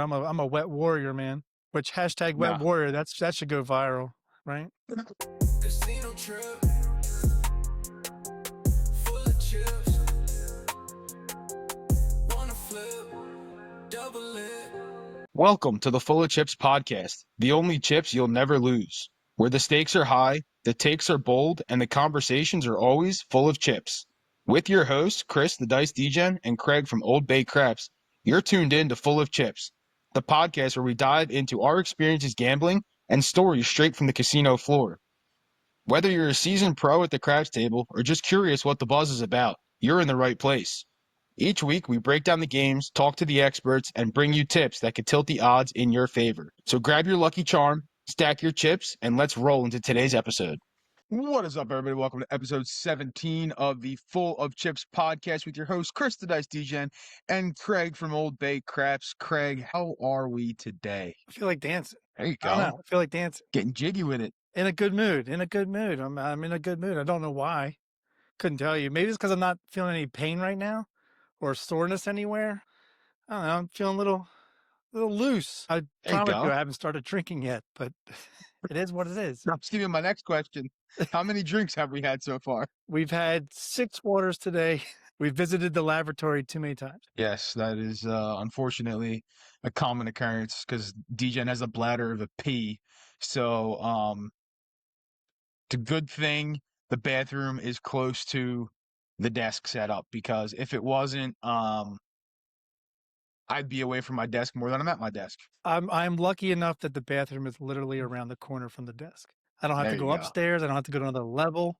I'm a wet warrior, man. Which hashtag wet Nah. warrior, that should go viral, right? Casino trip, full of chips. Wanna flip, double it. Welcome to the Full of Chips podcast, the only chips you'll never lose, where the stakes are high, the takes are bold, and the conversations are always full of chips. With your hosts, Chris the Dice Degen and Craig from Old Bay Craps, you're tuned in to Full of Chips, the podcast where we dive into our experiences gambling and stories straight from the casino floor. Whether you're a seasoned pro at the craps table or just curious what the buzz is about, you're in the right place. Each week, we break down the games, talk to the experts, and bring you tips that could tilt the odds in your favor. So grab your lucky charm, stack your chips, and let's roll into today's episode. What is up, everybody? Welcome to episode 17 of the Full of Chips podcast with your host, Chris the Dice Degen and Craig from Old Bay Craps. Craig, how are we today? I feel like dancing. There you I don't go. know. I feel like dancing. Getting jiggy with it. In a good mood. I'm in a good mood. I don't know why. Couldn't tell you. Maybe it's because I'm not feeling any pain right now or soreness anywhere. I don't know. I'm feeling a little loose. I There you promise go. you I haven't started drinking yet, but it is what it is. I'm just giving you my next question. How many drinks have we had so far? We've had 6 waters today. We've visited the laboratory too many times. Yes, that is unfortunately a common occurrence because Degen has a bladder of a pea. So it's a good thing the bathroom is close to the desk setup because if it wasn't, I'd be away from my desk more than I'm at my desk. I'm lucky enough that the bathroom is literally around the corner from the desk. I don't have There to you go go. upstairs. I don't have to go to another level.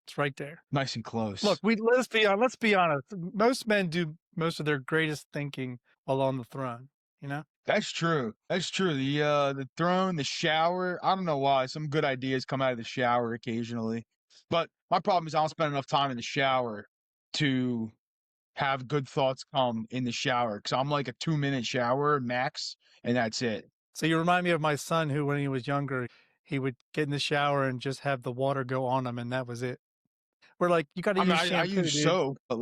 It's right there. Nice and close. Look, let's be honest. Most men do most of their greatest thinking while on the throne, you know? That's true. That's true. The throne, the shower. I don't know why. Some good ideas come out of the shower occasionally. But my problem is I don't spend enough time in the shower to have good thoughts come in the shower. Because I'm like a 2-minute shower max, and that's it. So you remind me of my son who, when he was younger, he would get in the shower and just have the water go on him, and that was it. We're like, you got to I mean, use I shampoo, use dude. soap, but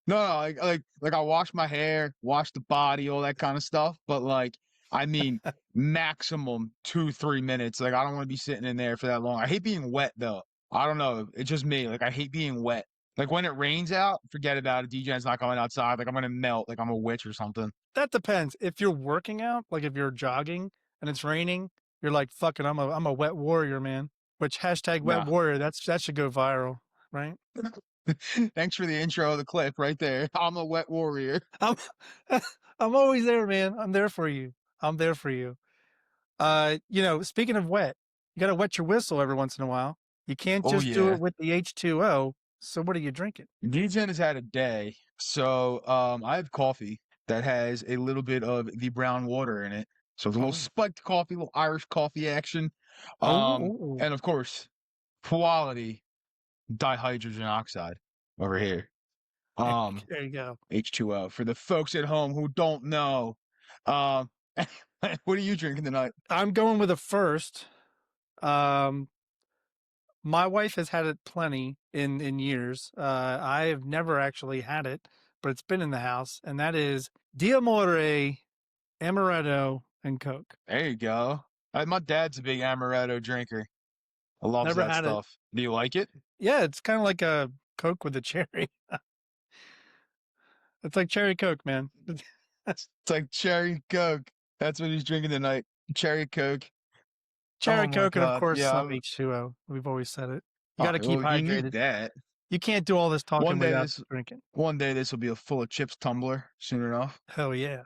no, like I wash my hair, wash the body, all that kind of stuff. But I mean, maximum 2-3 minutes. Like I don't want to be sitting in there for that long. I hate being wet though. I don't know. It's just me. Like I hate being wet. Like when it rains out, forget about it. DJ's not going outside. Like I'm gonna melt. Like I'm a witch or something. That depends. If you're working out, like if you're jogging and it's raining, you're like, fuck it, I'm a wet warrior, man. Which hashtag wet Nah. warrior, that should go viral, right? Thanks for the intro of the clip right there. I'm a wet warrior. I'm I'm always there, man. I'm there for you. I'm there for you. Speaking of wet, you gotta wet your whistle every once in a while. You can't Oh just do yeah. it with the H2O. So what are you drinking? DJ has had a day. So I have coffee that has a little bit of the brown water in it. So it's a little Oh. spiked coffee, a little Irish coffee action. Oh. And of course, quality dihydrogen oxide over here. There you go. H2O. For the folks at home who don't know. Um what are you drinking tonight? I'm going with a first. My wife has had it plenty in years. I have never actually had it, but it's been in the house, and that is Diamore, Amaretto, and Coke. There you go. My dad's a big amaretto drinker. I love Never that had it. stuff. Do you like it? Yeah, it's kind of like a Coke with a cherry. It's like cherry Coke, man. It's like cherry Coke. That's what he's drinking tonight. Cherry Coke. Cherry Oh my Coke and of God. course Yeah. some H2O. We've always said it. You got to keep Well, you need hydrated. that. You can't do all this talking One day without drinking. One day this will be a full of chips tumbler soon enough. Hell yeah.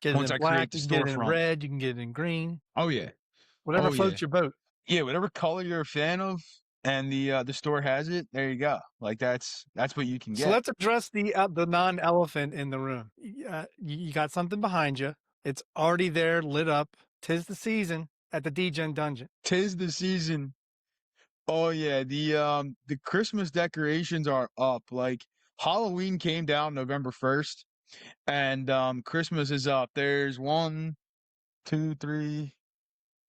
Get it Once in I black, create the you can get it in storefront. red, you can get it in green. Oh yeah. Whatever Oh, floats yeah. your boat. Yeah, whatever color you're a fan of and the store has it, there you go. Like that's what you can So get. let's address the non-elephant in the room. You got something behind you. It's already there, lit up. 'Tis the season at the Degen Dungeon. Tis the season. Oh yeah, the Christmas decorations are up. Like Halloween came down November 1st and Christmas is up. There's 1, 2, 3,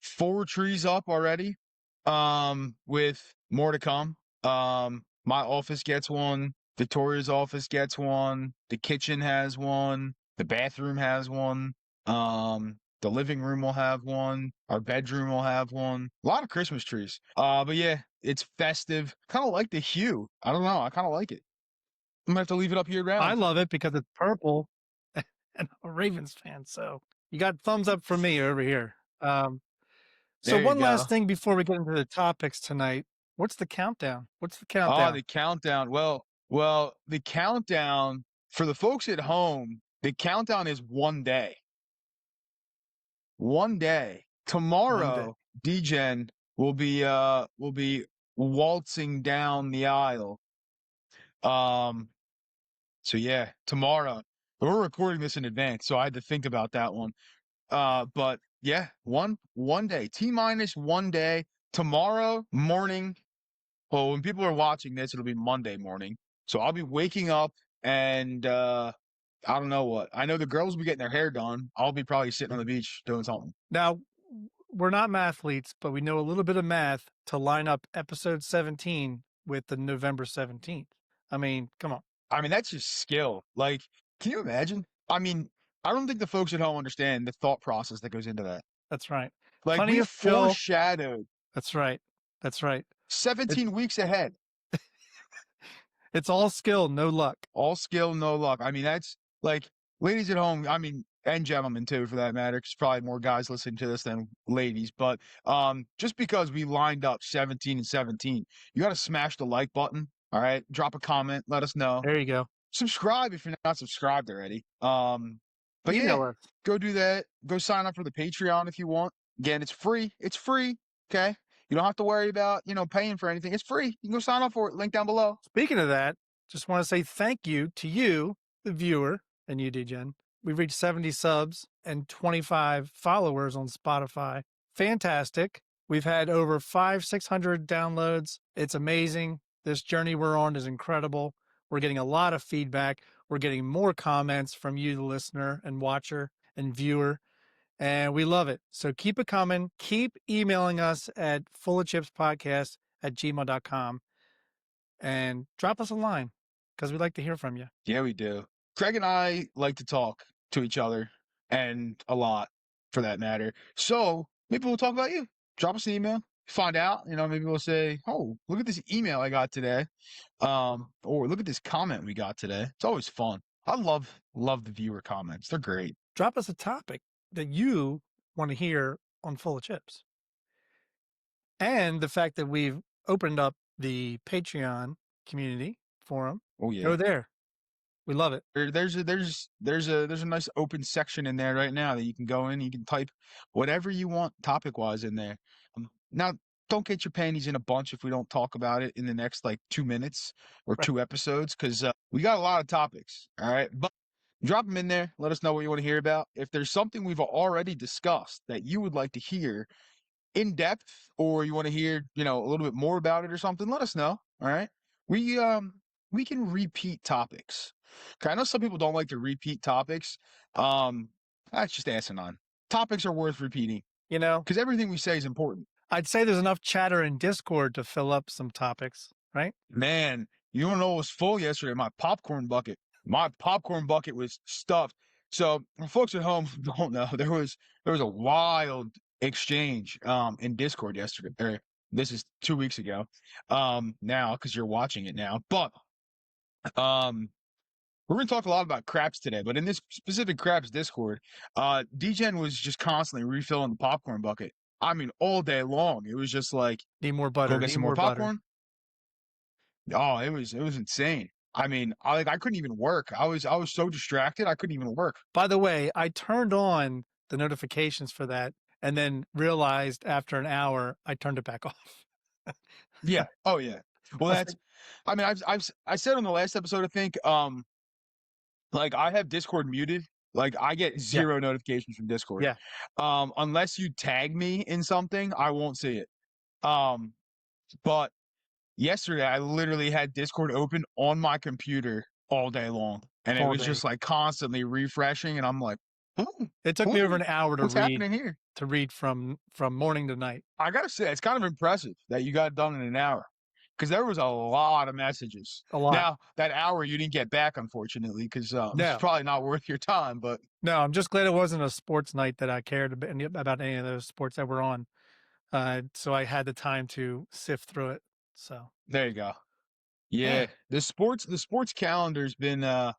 4 trees up already. With more to come. My office gets one. Victoria's office gets one. The kitchen has one. The bathroom has one. The living room will have one. Our bedroom will have one. A lot of Christmas trees. But yeah, it's festive. Kind of like the hue. I don't know. I kind of like it. I'm gonna have to leave it up year I round. love it because it's purple, and I'm a Ravens fan. So you got thumbs up from me over here. So There you one go. last thing before we get into the topics tonight. What's the countdown? What's the Oh, countdown? the countdown. Well, the countdown for the folks at home, the countdown is 1 day. 1 day. One day. Tomorrow, DGen will be waltzing down the aisle. So yeah, tomorrow. We're recording this in advance, so I had to think about that one. But yeah, one day. T-minus 1 day. Tomorrow morning. Well, when people are watching this, it'll be Monday morning. So I'll be waking up and I don't know what. I know the girls will be getting their hair done. I'll be probably sitting on the beach doing something. Now, we're not mathletes, but we know a little bit of math to line up episode 17 with the November 17th. I mean, come on. I mean, that's just skill. Like, can you imagine? I mean, I don't think the folks at home understand the thought process that goes into that. That's right. Like, Plenty we of skill. foreshadowed That's right. That's right. 17 weeks ahead. It's all skill, no luck. All skill, no luck. I mean, that's like, ladies at home, I mean, and gentlemen too, for that matter, because probably more guys listening to this than ladies. But just because we lined up 17 and 17, you got to smash the like button. All right, drop a comment, let us know. There you go. Subscribe if you're not subscribed already. But Email yeah, us. go do that. Go sign up for the Patreon if you want. Again, it's free. It's free. Okay. You don't have to worry about, paying for anything. It's free. You can go sign up for it. Link down below. Speaking of that, just want to say thank you to you, the viewer, and you, DGen. We've reached 70 subs and 25 followers on Spotify. Fantastic. We've had over 600 downloads. It's amazing. This journey we're on is incredible. We're getting a lot of feedback. We're getting more comments from you, the listener and watcher and viewer. And we love it. So keep it coming. Keep emailing us at FullofChipsPodcast@gmail.com and drop us a line because we'd like to hear from you. Yeah, we do. Craig and I like to talk to each other and a lot for that matter. So maybe we'll talk about you. Drop us an email. Find out, maybe we'll say, oh, look at this email I got today. Or look at this comment we got today. It's always fun. I love the viewer comments. They're great. Drop us a topic that you want to hear on Full of Chips. And the fact that we've opened up the Patreon community forum. Oh yeah. Go there. We love it. There's a nice open section in there right now that you can go in. You can type whatever you want topic wise in there. Now, don't get your panties in a bunch if we don't talk about it in the next 2 minutes or 2 episodes, because we got a lot of topics. All right, but drop them in there. Let us know what you want to hear about. If there's something we've already discussed that you would like to hear in depth, or you want to hear a little bit more about it or something, let us know. All right, we can repeat topics. Okay, I know some people don't like to repeat topics. That's just asinine. Topics are worth repeating, because everything we say is important. I'd say there's enough chatter in Discord to fill up some topics, right? Man, you don't know what was full yesterday? My popcorn bucket. My popcorn bucket was stuffed. So, for folks at home who don't know, there was a wild exchange in Discord yesterday. Or this is 2 weeks ago. Now, because you're watching it now. But we're going to talk a lot about craps today, but in this specific craps Discord, DGen was just constantly refilling the popcorn bucket. I mean, all day long. It was just like, need more butter. Go get some more popcorn. Oh, it was insane. I mean, I couldn't even work. I was so distracted, I couldn't even work. By the way, I turned on the notifications for that and then realized after an hour I turned it back off. Yeah. Oh yeah. Well, I said on the last episode, I think, I have Discord muted. I get zero notifications from Discord. Yeah. Unless you tag me in something, I won't see it. But yesterday I literally had Discord open on my computer all day long, and it was just constantly refreshing. And I'm like, it took me over an hour to what's happening here? To read from morning to night. I gotta say, it's kind of impressive that you got it done in an hour. because there was a lot of messages. A lot. Now, that hour you didn't get back, unfortunately, because it's No. probably not worth your time. But No, I'm just glad it wasn't a sports night that I cared about any of those sports that were on. So I had the time to sift through it. So there you go. yeah. Yeah, the sports calendar's been a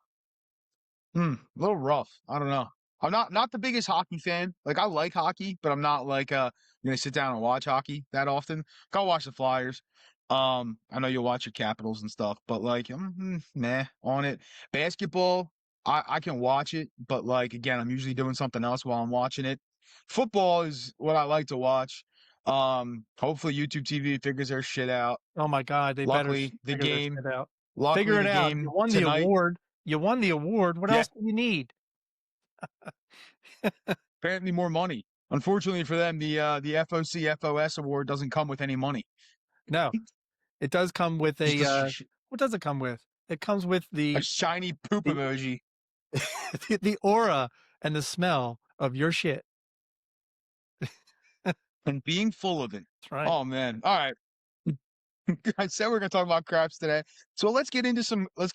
little rough. I don't know. I'm not the biggest hockey fan. Like I like hockey, but I'm not like gonna sit down and watch hockey that often. Go watch the Flyers. I know you'll watch your Capitals and stuff, but like meh on it. Basketball, I can watch it, but like again, I'm usually doing something else while I'm watching it. Football is what I like to watch. Hopefully YouTube TV figures their shit out. Oh my God, they better Luckily, the figure their game, shit out. luckily Figure it the out. You game won the tonight. award. You won the award. What Yeah, else do you need? apparently more money. Unfortunately for them, the FOC FOS award doesn't come with any money. No, it does come with Just a. What does it come with? It comes with a shiny poop the emoji the aura and the smell of your shit. and being full of it. That's right. Oh man! All right, I said we're gonna talk about craps today, so let's get into crapping. Let's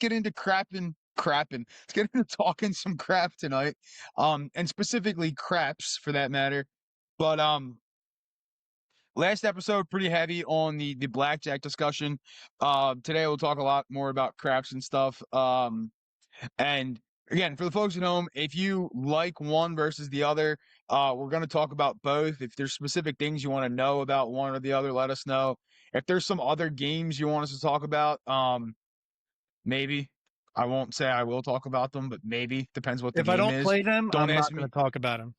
get into talking some crap tonight, and specifically craps for that matter. But last episode pretty heavy on the blackjack discussion. Today we'll talk a lot more about craps and stuff. And again, for the folks at home, if you like one versus the other, we're going to talk about both. If there's specific things you want to know about one or the other, let us know. If there's some other games you want us to talk about, maybe. I won't say I will talk about them, but maybe. Depends what the If I game don't is. play them, Don't I'm ask not me. going to talk about them.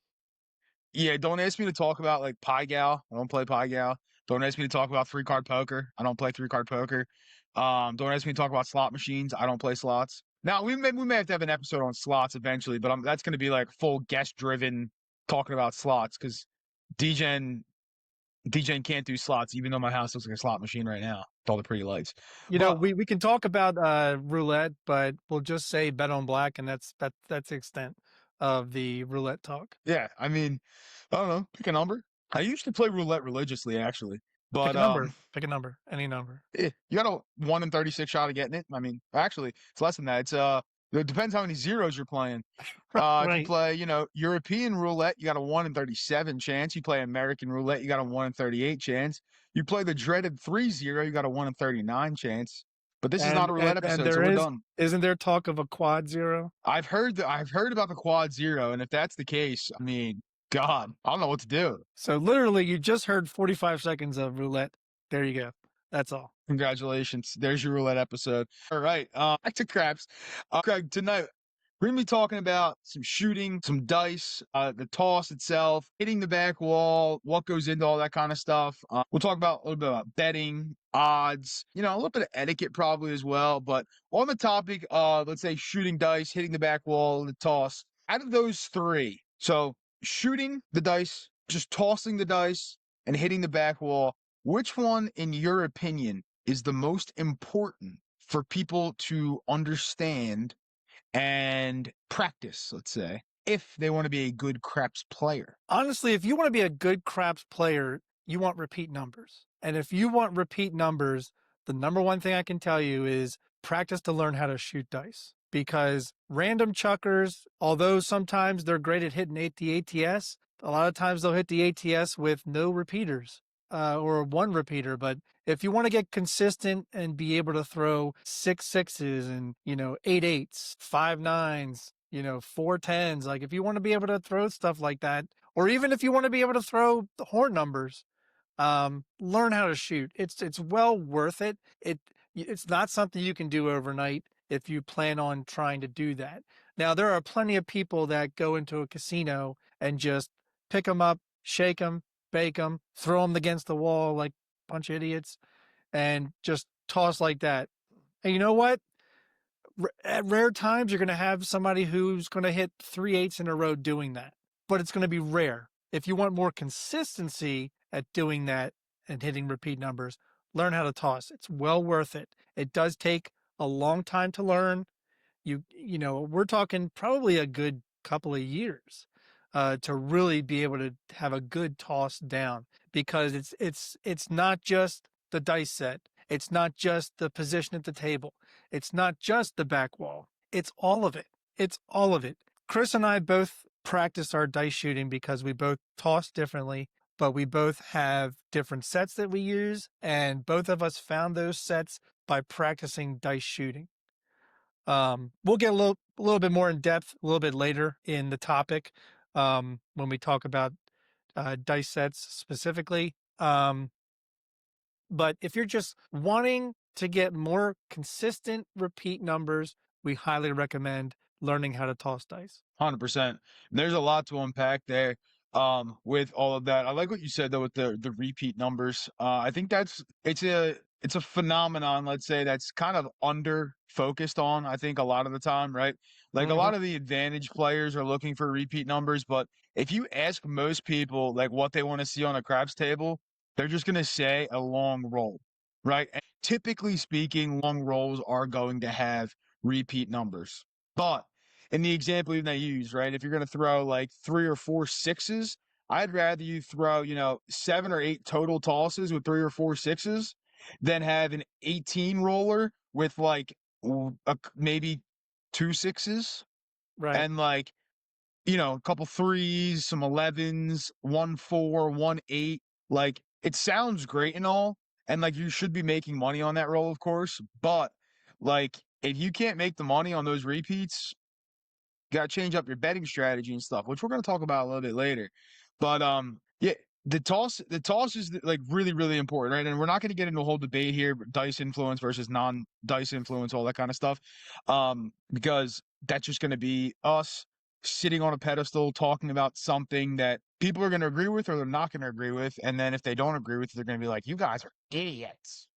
Yeah, don't ask me to talk about like Pie Gal. I don't play Pie Gal. Don't ask me to talk about 3-card poker. I don't play 3-card poker. Don't ask me to talk about slot machines. I don't play slots. Now we may have to have an episode on slots eventually, but that's going to be like full guest driven talking about slots because DJing can't do slots even though my house looks like a slot machine right now with all the pretty lights. You know, But we can talk about roulette, but we'll just say bet on black, and that's the extent of the roulette talk. yeah, I mean, I don't know. Pick a number. I used to play roulette religiously actually, Pick but a number. Pick a number. Any number. you got a 1 in 36 shot of getting it. I mean, actually, it's less than that. It depends how many zeros you're playing. If you Right. play, European roulette, you got a 1 in 37 chance. You play American roulette, you got a 1 in 38 chance. You play the dreaded 3-0, you got a 1 in 39 chance. But this is not a roulette And episode, so we're done. isn't there talk of a quad zero? I've heard about the quad zero, and if that's the case, I mean, God, I don't know what to do. So literally, you just heard 45 seconds of roulette. There you go. That's all. Congratulations. There's your roulette episode. All right. Back to craps. Craig, tonight we're going to be talking about some shooting, some dice, the toss itself, hitting the back wall, what goes into all that kind of stuff. We'll talk about a little bit about betting, odds, a little bit of etiquette probably as well. But on the topic of, let's say, shooting dice, hitting the back wall, the toss, out of those three, so shooting the dice, just tossing the dice, and hitting the back wall, which one, in your opinion, is the most important for people to understand and practice, let's say, if they want to be a good craps player? Honestly, if you want to be a good craps player, you want repeat numbers. And if you want repeat numbers, the number one thing I can tell you is practice to learn how to shoot dice. Because random chuckers, although sometimes they're great at hitting the ATS, a lot of times they'll hit the ATS with no repeaters. Or one repeater. But if you want to get consistent and be able to throw 6 6s and 8 8s, 5 9s, 4 10s, like if you want to be able to throw stuff like that, or even if you want to be able to throw the horn numbers, learn how to shoot. It's well worth it. It's not something you can do overnight if you plan on trying to do that. Now there are plenty of people that go into a casino and just pick them up, shake them, bake them, throw them against the wall like a bunch of idiots, and just toss like that. And you know what? At rare times, you're going to have somebody who's going to hit 3 8s in a row doing that, but it's going to be rare. If you want more consistency at doing that and hitting repeat numbers, learn how to toss. It's well worth it. It does take a long time to learn. We're talking probably a good couple of years to really be able to have a good toss down, because it's not just the dice set. It's not just the position at the table. It's not just the back wall. It's all of it. It's all of it. Chris and I both practice our dice shooting because we both toss differently, but we both have different sets that we use, and both of us found those sets by practicing dice shooting. We'll get a little bit more in depth a little bit later in the topic when we talk about dice sets specifically. But if you're just wanting to get more consistent repeat numbers, we highly recommend learning how to toss dice. 100%. There's a lot to unpack there with all of that. I like what you said though with the repeat numbers. I think it's a phenomenon, let's say, that's kind of under focused on, I think, a lot of the time, right? Like a Mm-hmm. lot of the advantage players are looking for repeat numbers, but if you ask most people like what they want to see on a craps table, they're just gonna say a long roll, right? And typically speaking, long rolls are going to have repeat numbers. But in the example even I use, right? If you're going to throw like 3 or 4 6s, I'd rather you throw, 7 or 8 total tosses with 3 or 4 6s than have an 18 roller with like maybe 2 6s Right. and like, a couple threes, some 11s, 1 4, 1 8. Like it sounds great and all. And like you should be making money on that roll, of course. But like if you can't make the money on those repeats, got to change up your betting strategy and stuff, which we're going to talk about a little bit later. But yeah, the toss is like really, really important, right? And we're not going to get into a whole debate here, dice influence versus non-dice influence, all that kind of stuff, because that's just going to be us sitting on a pedestal talking about something that people are going to agree with or they're not going to agree with, and then if they don't agree with it, they're going to be like, "You guys are idiots,"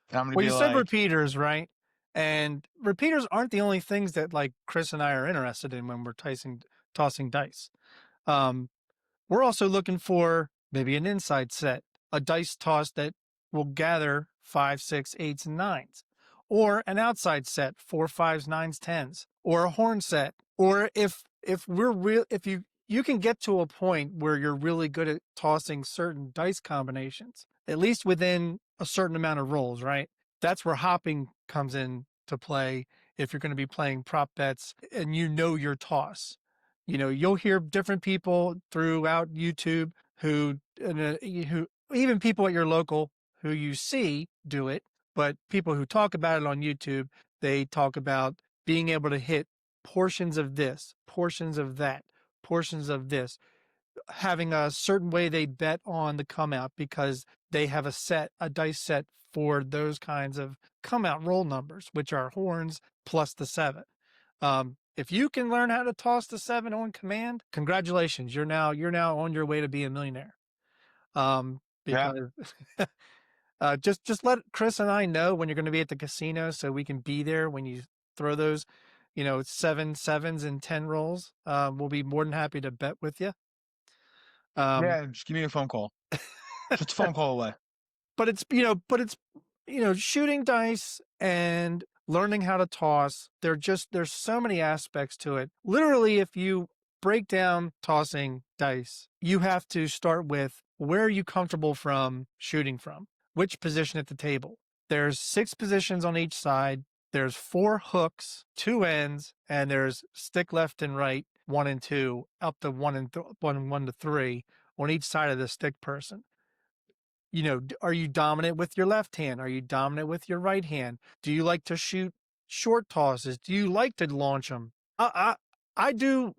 and I'm going to Well, be you said like, repeaters, right? And repeaters aren't the only things that like Chris and I are interested in when we're tossing dice. Um, We're also looking for maybe an inside set, a dice toss that will gather 5, 6, 8s, and 9s, or an outside set, 4, 5s, 9s, 10s, or a horn set. Or if you can get to a point where you're really good at tossing certain dice combinations, at least within a certain amount of rolls, right? That's where hopping comes in to play if you're going to be playing prop bets and you know your toss. You'll hear different people throughout YouTube who even people at your local who you see do it, but people who talk about it on YouTube, they talk about being able to hit portions of this, portions of that, portions of this, having a certain way they bet on the come out because they have a dice set for those kinds of come out roll numbers, which are horns plus the 7. If you can learn how to toss the 7 on command, congratulations. You're now on your way to be a millionaire. "Yeah, Because just let Chris and I know when you're going to be at the casino so we can be there when you throw those, 7 sevens and 10 rolls. We'll be more than happy to bet with you. Um, yeah, just give me a phone call, just a phone call away." but it's shooting dice and learning how to toss. There's so many aspects to it. Literally, if you break down tossing dice, you have to start with where are you comfortable from shooting from? Which position at the table? There's 6 positions on each side. There's 4 hooks, 2 ends, and there's stick left and right, 1 and 2, up to 1 to 3 on each side of the stick person. Are you dominant with your left hand? Are you dominant with your right hand? Do you like to shoot short tosses? Do you like to launch them? I do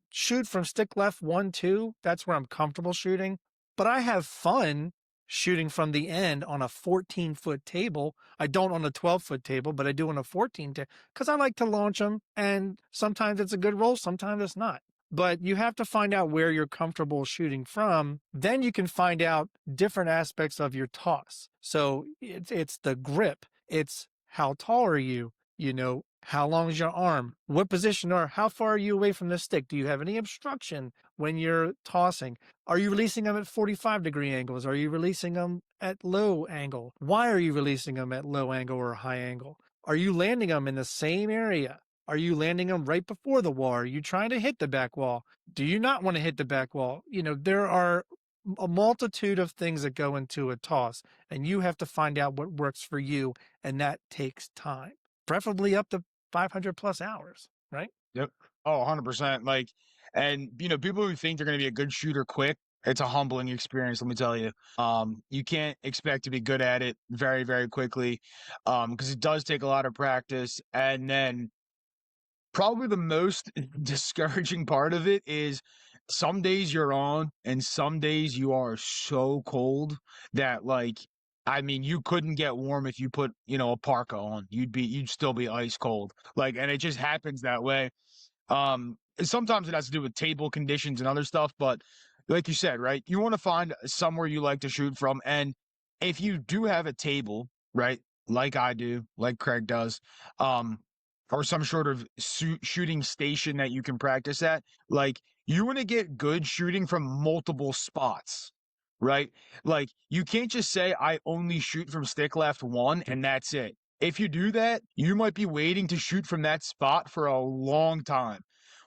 shoot from stick left 1, 2. That's where I'm comfortable shooting, but I have fun shooting from the end on a 14-foot table. I don't on a 12-foot table, but I do on a 14 because I like to launch them, and sometimes it's a good roll, sometimes it's not. But you have to find out where you're comfortable shooting from. Then you can find out different aspects of your toss. So it's the grip. It's how tall are you? How long is your arm? What position or how far are you away from the stick? Do you have any obstruction when you're tossing? Are you releasing them at 45-degree angles? Are you releasing them at low angle? Why are you releasing them at low angle or high angle? Are you landing them in the same area? Are you landing them right before the wall? Are you trying to hit the back wall? Do you not want to hit the back wall? There are a multitude of things that go into a toss, and you have to find out what works for you, and that takes time, preferably up to 500 plus hours, right? Yep. Oh, 100%. Like, and people who think they're going to be a good shooter quick, it's a humbling experience, let me tell you. You can't expect to be good at it very, very quickly, because it does take a lot of practice. And then probably the most discouraging part of it is some days you're on and some days you are so cold that, like, I mean, you couldn't get warm if you put, a parka on. You'd still be ice cold. Like, and it just happens that way. Sometimes it has to do with table conditions and other stuff, but like you said, right, you want to find somewhere you like to shoot from. And if you do have a table, right, like I do, like Craig does, or some sort of shooting station that you can practice at, like, you want to get good shooting from multiple spots, right? Like, you can't just say I only shoot from stick left one and that's it. If you do that, you might be waiting to shoot from that spot for a long time.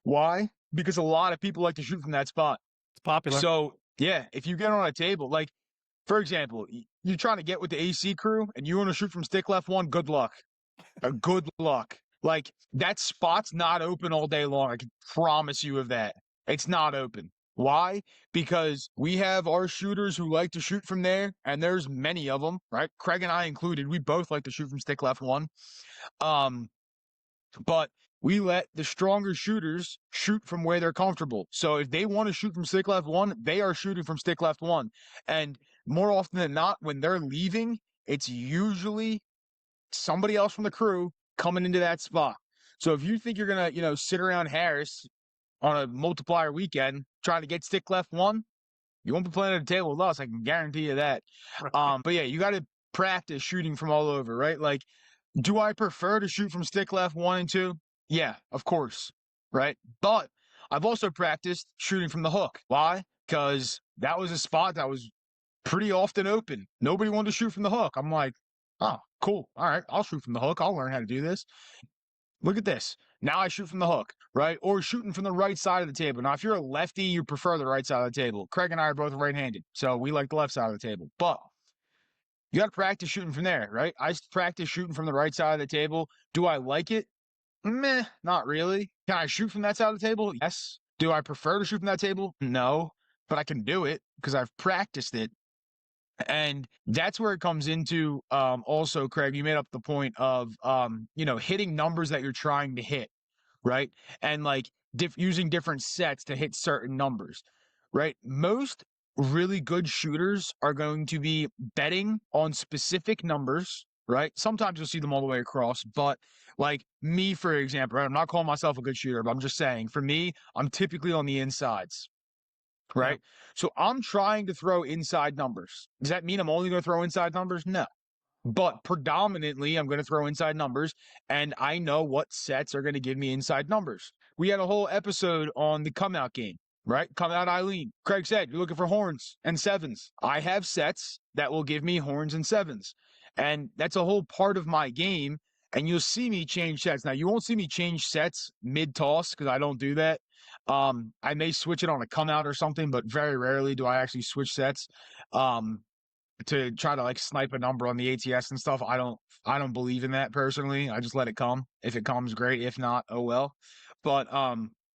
Why? Because a lot of people like to shoot from that spot. It's popular. So, yeah, if you get on a table, like, for example, you're trying to get with the AC crew and you want to shoot from stick left one, good luck. Good luck. Like, that spot's not open all day long. I can promise you of that. It's not open. Why? Because we have our shooters who like to shoot from there, and there's many of them, right? Craig and I included. We both like to shoot from stick left one. But we let the stronger shooters shoot from where they're comfortable. So if they want to shoot from stick left one, they are shooting from stick left one. And more often than not, when they're leaving, it's usually somebody else from the crew coming into that spot. So if you think you're going to, sit around Harris on a multiplier weekend trying to get stick left one, you won't be playing at a table with us. I can guarantee you that. Right. But yeah, you got to practice shooting from all over, right? Like, do I prefer to shoot from stick left one and two? Yeah, of course, right? But I've also practiced shooting from the hook. Why? Because that was a spot that was pretty often open. Nobody wanted to shoot from the hook. I'm like, oh, cool. All right, I'll shoot from the hook. I'll learn how to do this. Look at this. Now I shoot from the hook, right? Or shooting from the right side of the table. Now, if you're a lefty, you prefer the right side of the table. Craig and I are both right-handed, so we like the left side of the table. But you got to practice shooting from there, right? I practice shooting from the right side of the table. Do I like it? Meh, not really. Can I shoot from that side of the table? Yes. Do I prefer to shoot from that table? No, but I can do it because I've practiced it. And that's where it comes into, also, Craig, you made up the point of, hitting numbers that you're trying to hit, right? And like using different sets to hit certain numbers, right? Most really good shooters are going to be betting on specific numbers, right? Sometimes you'll see them all the way across, but like me, for example, right? I'm not calling myself a good shooter, but I'm just saying, for me, I'm typically on the insides. Right. Yep. So I'm trying to throw inside numbers. Does that mean I'm only going to throw inside numbers? No. But predominantly, I'm going to throw inside numbers, and I know what sets are going to give me inside numbers. We had a whole episode on the come out game, right? Come out Eileen. Craig said, you're looking for horns and sevens. I have sets that will give me horns and sevens. And that's a whole part of my game. And you'll see me change sets. Now, you won't see me change sets mid-toss because I don't do that. I may switch it on a come out or something, but very rarely do I actually switch sets. To try to like snipe a number on the ATS and stuff. I don't believe in that personally. I just let it come. If it comes, great. If not, oh well. But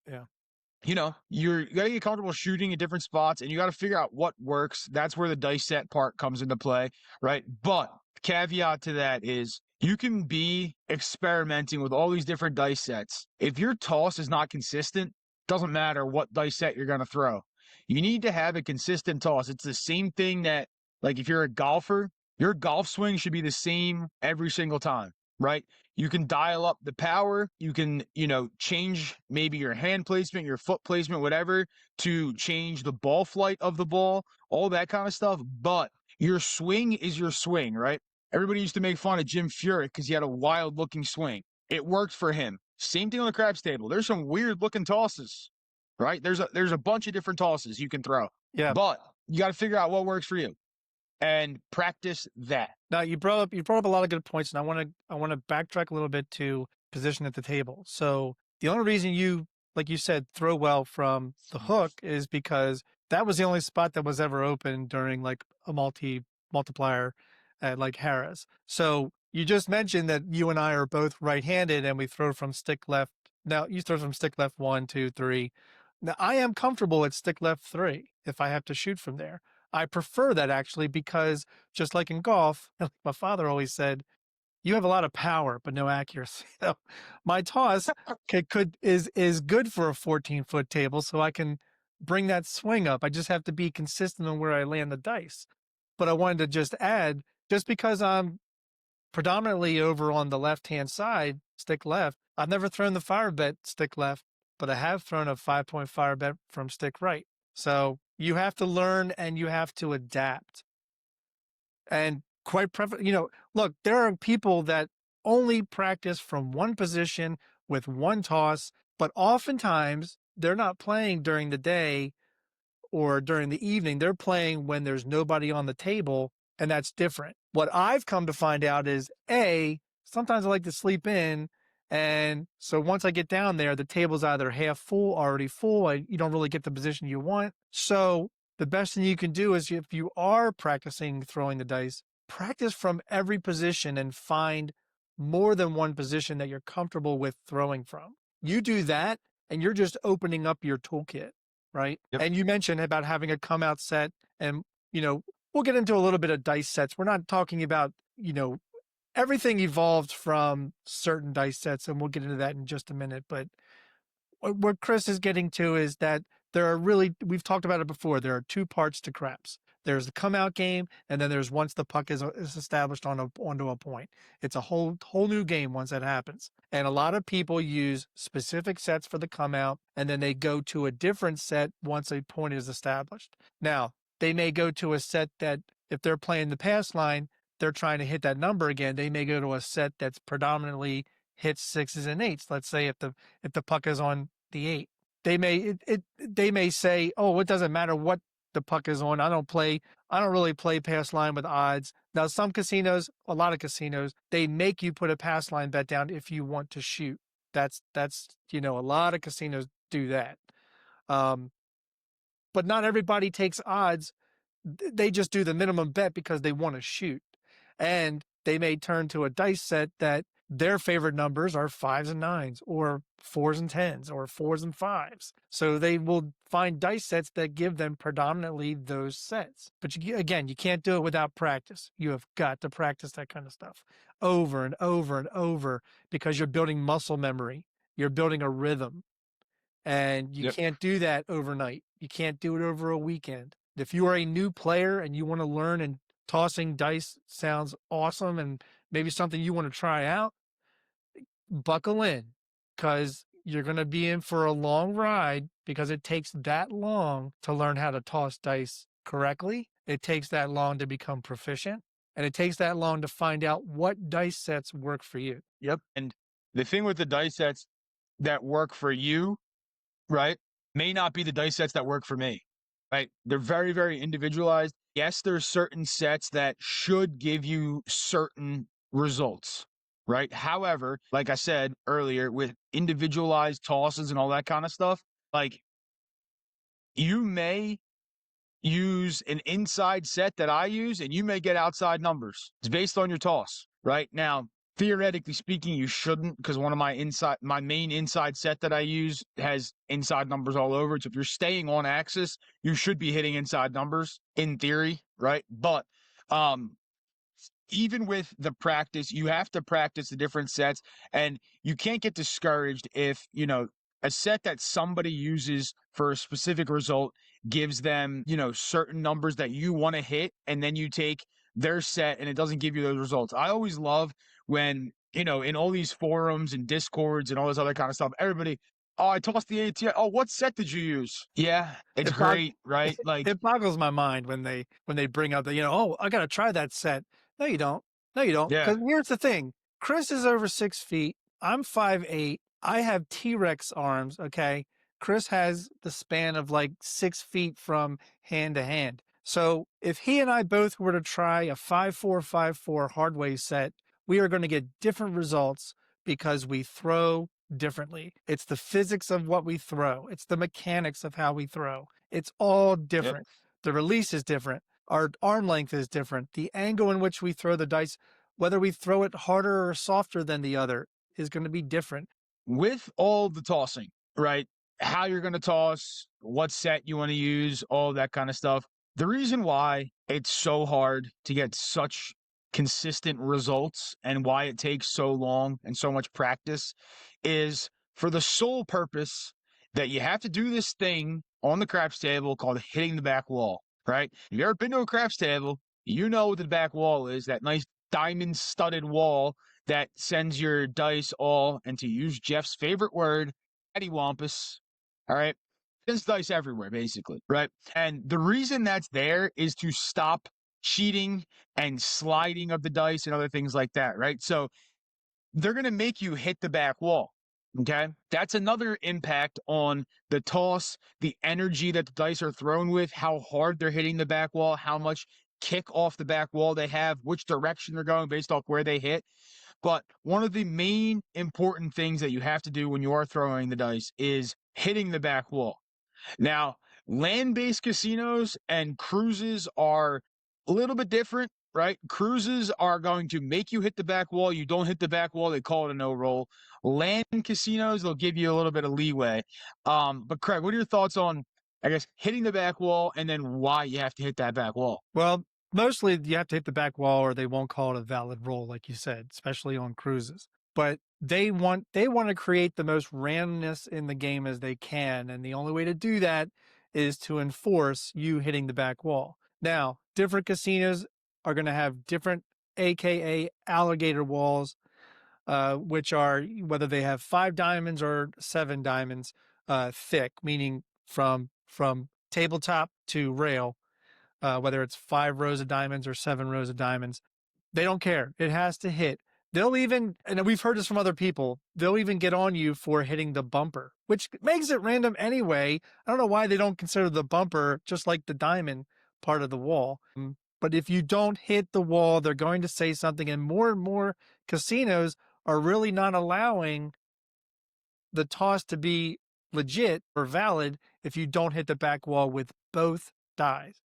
Yeah. you gotta get comfortable shooting at different spots and you gotta figure out what works. That's where the dice set part comes into play, right? But caveat to that is you can be experimenting with all these different dice sets. If your toss is not consistent, doesn't matter what dice set you're gonna throw. You need to have a consistent toss. It's the same thing that, like, if you're a golfer, your golf swing should be the same every single time, right? You can dial up the power. You can, change maybe your hand placement, your foot placement, whatever, to change the ball flight of the ball, all that kind of stuff. But your swing is your swing, right? Everybody used to make fun of Jim Furyk because he had a wild looking swing. It worked for him. Same thing on the craps table. There's some weird looking tosses, right? There's a bunch of different tosses you can throw. Yeah. But you got to figure out what works for you and practice that. Now you brought up a lot of good points, and I want to backtrack a little bit to position at the table. So the only reason you, like you said, throw well from the hook is because That was the only spot that was ever open during like a multiplier at like Harris. So you just mentioned that you and I are both right-handed and we throw from stick left. Now you throw from stick left 1, 2, 3. Now I am comfortable at stick left 3 if I have to shoot from there. I prefer that actually because just like in golf, my father always said, you have a lot of power but no accuracy. So my toss is good for a 14-foot table, so I can bring that swing up. I just have to be consistent on where I land the dice. But I wanted to just add, just because I'm predominantly over on the left-hand side, stick left, I've never thrown the fire bet stick left, but I have thrown a 5-point fire bet from stick right. So you have to learn and you have to adapt. And look, there are people that only practice from one position with one toss, but oftentimes they're not playing during the day or during the evening. They're playing when there's nobody on the table, and that's different. What I've come to find out is sometimes I like to sleep in. And so once I get down there, the table's either half full, already full. You don't really get the position you want. So the best thing you can do is if you are practicing throwing the dice, practice from every position and find more than one position that you're comfortable with throwing from. You do that, and you're just opening up your toolkit, right? Yep. And you mentioned about having a come out set, and we'll get into a little bit of dice sets. We're not talking about, everything evolved from certain dice sets, and we'll get into that in just a minute. But what Chris is getting to is that we've talked about it before. There are two parts to craps. There's the come out game, and then there's once the puck is established onto a point. It's a whole new game once that happens. And a lot of people use specific sets for the come out, and then they go to a different set once a point is established. Now, they may go to a set that if they're playing the pass line, they're trying to hit that number again. They may go to a set that's predominantly hits 6s and 8s. Let's say if the puck is on the 8, they may say, oh, it doesn't matter what the puck is on. I don't really play pass line with odds. Now, some casinos, a lot of casinos, they make you put a pass line bet down if you want to shoot. That's a lot of casinos do that. But not everybody takes odds. They just do the minimum bet because they want to shoot. And they may turn to a dice set that their favorite numbers are 5s and 9s or 4s and 10s or 4s and 5s. So they will find dice sets that give them predominantly those sets. But you can't do it without practice. You have got to practice that kind of stuff over and over and over because you're building muscle memory. You're building a rhythm. And you can't do that overnight. You can't do it over a weekend. If you are a new player and you want to learn and tossing dice sounds awesome and maybe something you want to try out, buckle in because you're going to be in for a long ride because it takes that long to learn how to toss dice correctly. It takes that long to become proficient, and it takes that long to find out what dice sets work for you. Yep. And the thing with the dice sets that work for you, right, may not be the dice sets that work for me. Right? They're very, very individualized. Yes, there's certain sets that should give you certain results, right? However, like I said earlier, with individualized tosses and all that kind of stuff, like you may use an inside set that I use and you may get outside numbers. It's based on your toss, right? Now, theoretically speaking, you shouldn't because one of my main inside set that I use has inside numbers all over it. So if you're staying on axis, you should be hitting inside numbers in theory, right? But even with the practice, you have to practice the different sets, and you can't get discouraged if, a set that somebody uses for a specific result gives them, certain numbers that you want to hit, and then you take their set and it doesn't give you those results. I always love when, in all these forums and discords and all this other kind of stuff, everybody, oh, I tossed the ATM. Oh, what set did you use? Yeah, it's great, right? Like it boggles my mind when they bring up that, oh, I got to try that set. No, you don't. No, you don't. Yeah. Because here's the thing. Chris is over 6 feet. I'm 5'8". I have T-Rex arms. Okay. Chris has the span of like 6 feet from hand to hand. So if he and I both were to try a 5-4-5-4 hardway set, we are going to get different results because we throw differently. It's the physics of what we throw. It's the mechanics of how we throw. It's all different. The release is different. Our arm length is different. The angle in which we throw the dice, whether we throw it harder or softer than the other, is going to be different. With all the tossing, right? How you're going to toss, what set you want to use, all that kind of stuff. The reason why it's so hard to get such consistent results and why it takes so long and so much practice is for the sole purpose that you have to do this thing on the craps table called hitting the back wall, right? If you've ever been to a craps table, you know what the back wall is, that nice diamond studded wall that sends your dice all, and to use Jeff's favorite word, cattywampus. All right. There's dice everywhere, basically, right? And the reason that's there is to stop cheating and sliding of the dice and other things like that, right? So they're going to make you hit the back wall. Okay. That's another impact on the toss, the energy that the dice are thrown with, how hard they're hitting the back wall, how much kick off the back wall they have, which direction they're going based off where they hit. But one of the main important things that you have to do when you are throwing the dice is hitting the back wall. Now, land-based casinos and cruises are a little bit different, right? Cruises are going to make you hit the back wall. You don't hit the back wall, they call it a no-roll. Land casinos, they'll give you a little bit of leeway. But Craig, what are your thoughts on, I guess, hitting the back wall and then why you have to hit that back wall? Well, mostly you have to hit the back wall or they won't call it a valid roll, like you said, especially on cruises. But they want to create the most randomness in the game as they can, and the only way to do that is to enforce you hitting the back wall. Now, different casinos are going to have different AKA alligator walls, which are whether they have 5 diamonds or 7 diamonds thick, meaning from tabletop to rail, whether it's 5 rows of diamonds or 7 rows of diamonds. They don't care. It has to hit. They'll even, and we've heard this from other people, they'll even get on you for hitting the bumper, which makes it random anyway. I don't know why they don't consider the bumper just like the diamond part of the wall. But if you don't hit the wall, they're going to say something, and more casinos are really not allowing the toss to be legit or valid if you don't hit the back wall with both dies.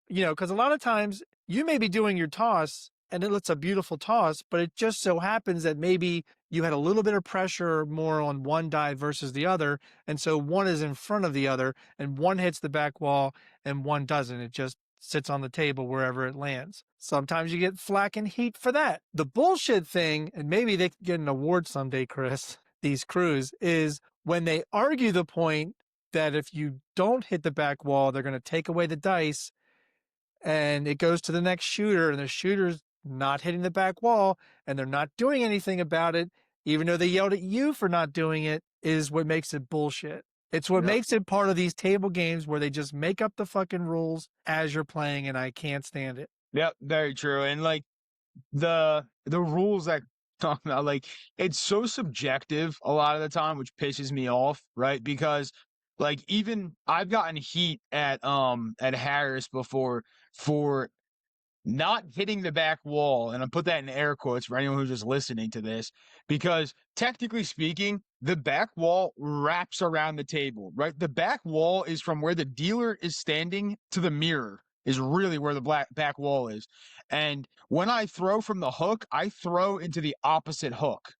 You know, because a lot of times you may be doing your toss and it's a beautiful toss, but it just so happens that maybe you had a little bit of pressure more on one die versus the other. And so one is in front of the other and one hits the back wall and one doesn't. It just sits on the table wherever it lands. Sometimes you get flack and heat for that. The bullshit thing, and maybe they could get an award someday, Chris, these crews, is when they argue the point that if you don't hit the back wall, they're going to take away the dice and it goes to the next shooter and the shooter's not hitting the back wall and they're not doing anything about it, even though they yelled at you for not doing it, is what makes it bullshit. It's what makes it part of these table games where they just make up the fucking rules as you're playing, and I can't stand it. Yep, very true. And like the rules that talk about, like, it's so subjective a lot of the time, which pisses me off, right? Because like even I've gotten heat at Harris before for not hitting the back wall, and I put that in air quotes for anyone who's just listening to this, because technically speaking, the back wall wraps around the table, right? The back wall is from where the dealer is standing to the mirror is really where the back wall is. And when I throw from the hook, I throw into the opposite hook.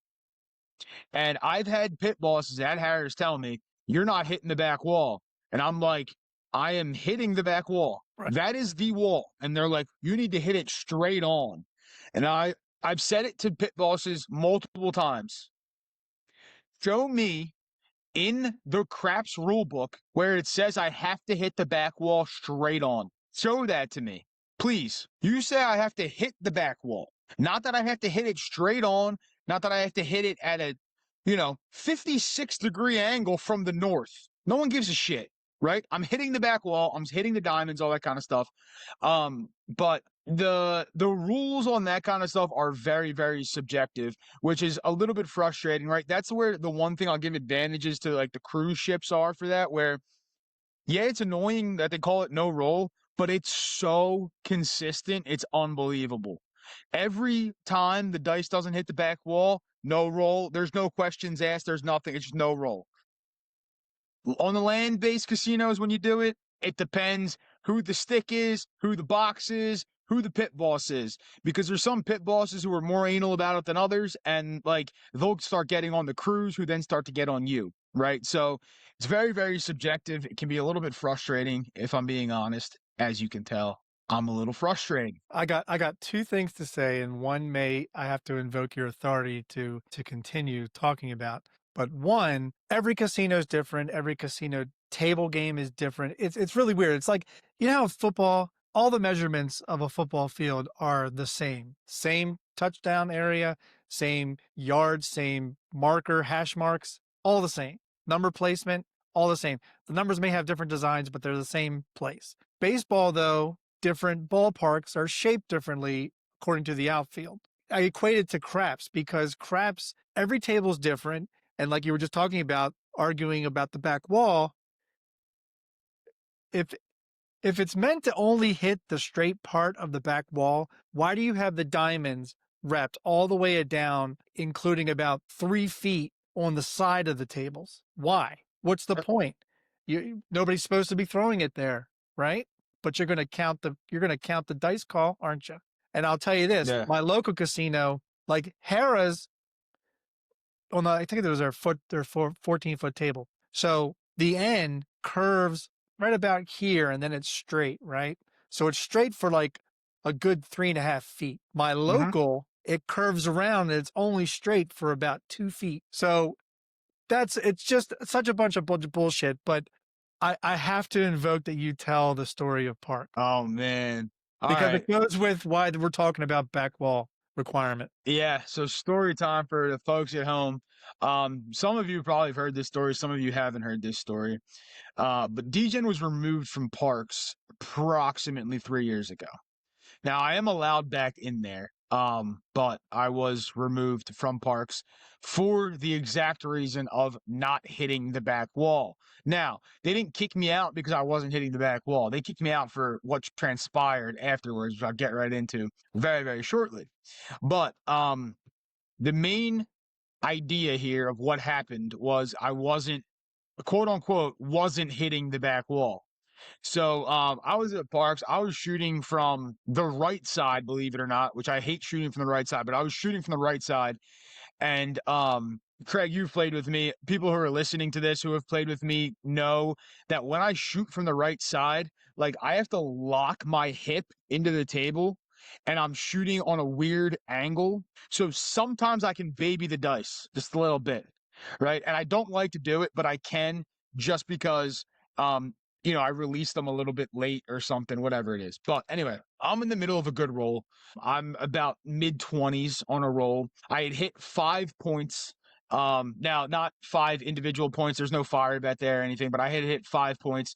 And I've had pit bosses at Harris tell me, you're not hitting the back wall. And I'm like, I am hitting the back wall. Right. That is the wall. And they're like, you need to hit it straight on. And I've said it to pit bosses multiple times. Show me in the craps rule book where it says I have to hit the back wall straight on. Show that to me, please. You say I have to hit the back wall. Not that I have to hit it straight on. Not that I have to hit it at a, 56-degree angle from the north. No one gives a shit. Right? I'm hitting the back wall. I'm hitting the diamonds, all that kind of stuff. But the rules on that kind of stuff are very, very subjective, which is a little bit frustrating, right? That's where the one thing I'll give advantages to like the cruise ships are for that, where, yeah, it's annoying that they call it no roll, but it's so consistent. It's unbelievable. Every time the dice doesn't hit the back wall, no roll. There's no questions asked. There's nothing. It's just no roll. On the land-based casinos, when you do it, It depends who the stick is, who the box is, who the pit boss is. Because there's some pit bosses who are more anal about it than others, and like they'll start getting on the crews who then start to get on you, right? So it's very, very subjective. It can be a little bit frustrating, if I'm being honest. As you can tell, I'm a little frustrated. I got two things to say, and one may I have to invoke your authority to continue talking about. But one, every casino is different. Every casino table game is different. It's really weird. It's like, you know how football, all the measurements of a football field are the same. Same touchdown area, same yards, same marker, hash marks, all the same. Number placement, all the same. The numbers may have different designs, but they're the same place. Baseball, though, different ballparks are shaped differently according to the outfield. I equate it to craps because craps, every table is different. And like you were just talking about, arguing about the back wall, if it's meant to only hit the straight part of the back wall, why do you have the diamonds wrapped all the way down, including about 3 feet on the side of the tables? Why? What's the point? Nobody's supposed to be throwing it there, right? But you're going to count the dice call, aren't you? And I'll tell you this: Yeah. my local casino, like Harrah's, I think it was their 14-foot table. So the end curves right about here, and then it's straight, right? So it's straight for like a good 3.5 feet. My local, it curves around, and it's only straight for about 2 feet. So it's just such a bunch of bullshit. But I have to invoke that you tell the story of Park Oh man. All because right. it goes with why we're talking about back wall requirement. Yeah, so story time for the folks at home. Some of you probably have heard this story, some of you haven't heard this story. But DGen was removed from parks approximately 3 years ago. Now I am allowed back in there, but I was removed from parks for the exact reason of not hitting the back wall. Now, they didn't kick me out because I wasn't hitting the back wall. They kicked me out for what transpired afterwards, which I'll get right into very, very shortly. But the main idea here of what happened was I wasn't, quote unquote, wasn't hitting the back wall. So I was at Parks. I was shooting from the right side, believe it or not, which I hate shooting from the right side, but I was shooting from the right side. And Craig, you've played with me. People who are listening to this who have played with me know that when I shoot from the right side, like I have to lock my hip into the table and I'm shooting on a weird angle. So sometimes I can baby the dice just a little bit, right? And I don't like to do it, but I can just because I released them a little bit late or something, whatever it is. But anyway, I'm in the middle of a good roll. I'm about mid-20s on a roll. I had hit 5 points. Now, not 5 individual points. There's no fire bet there or anything, but I had hit 5 points.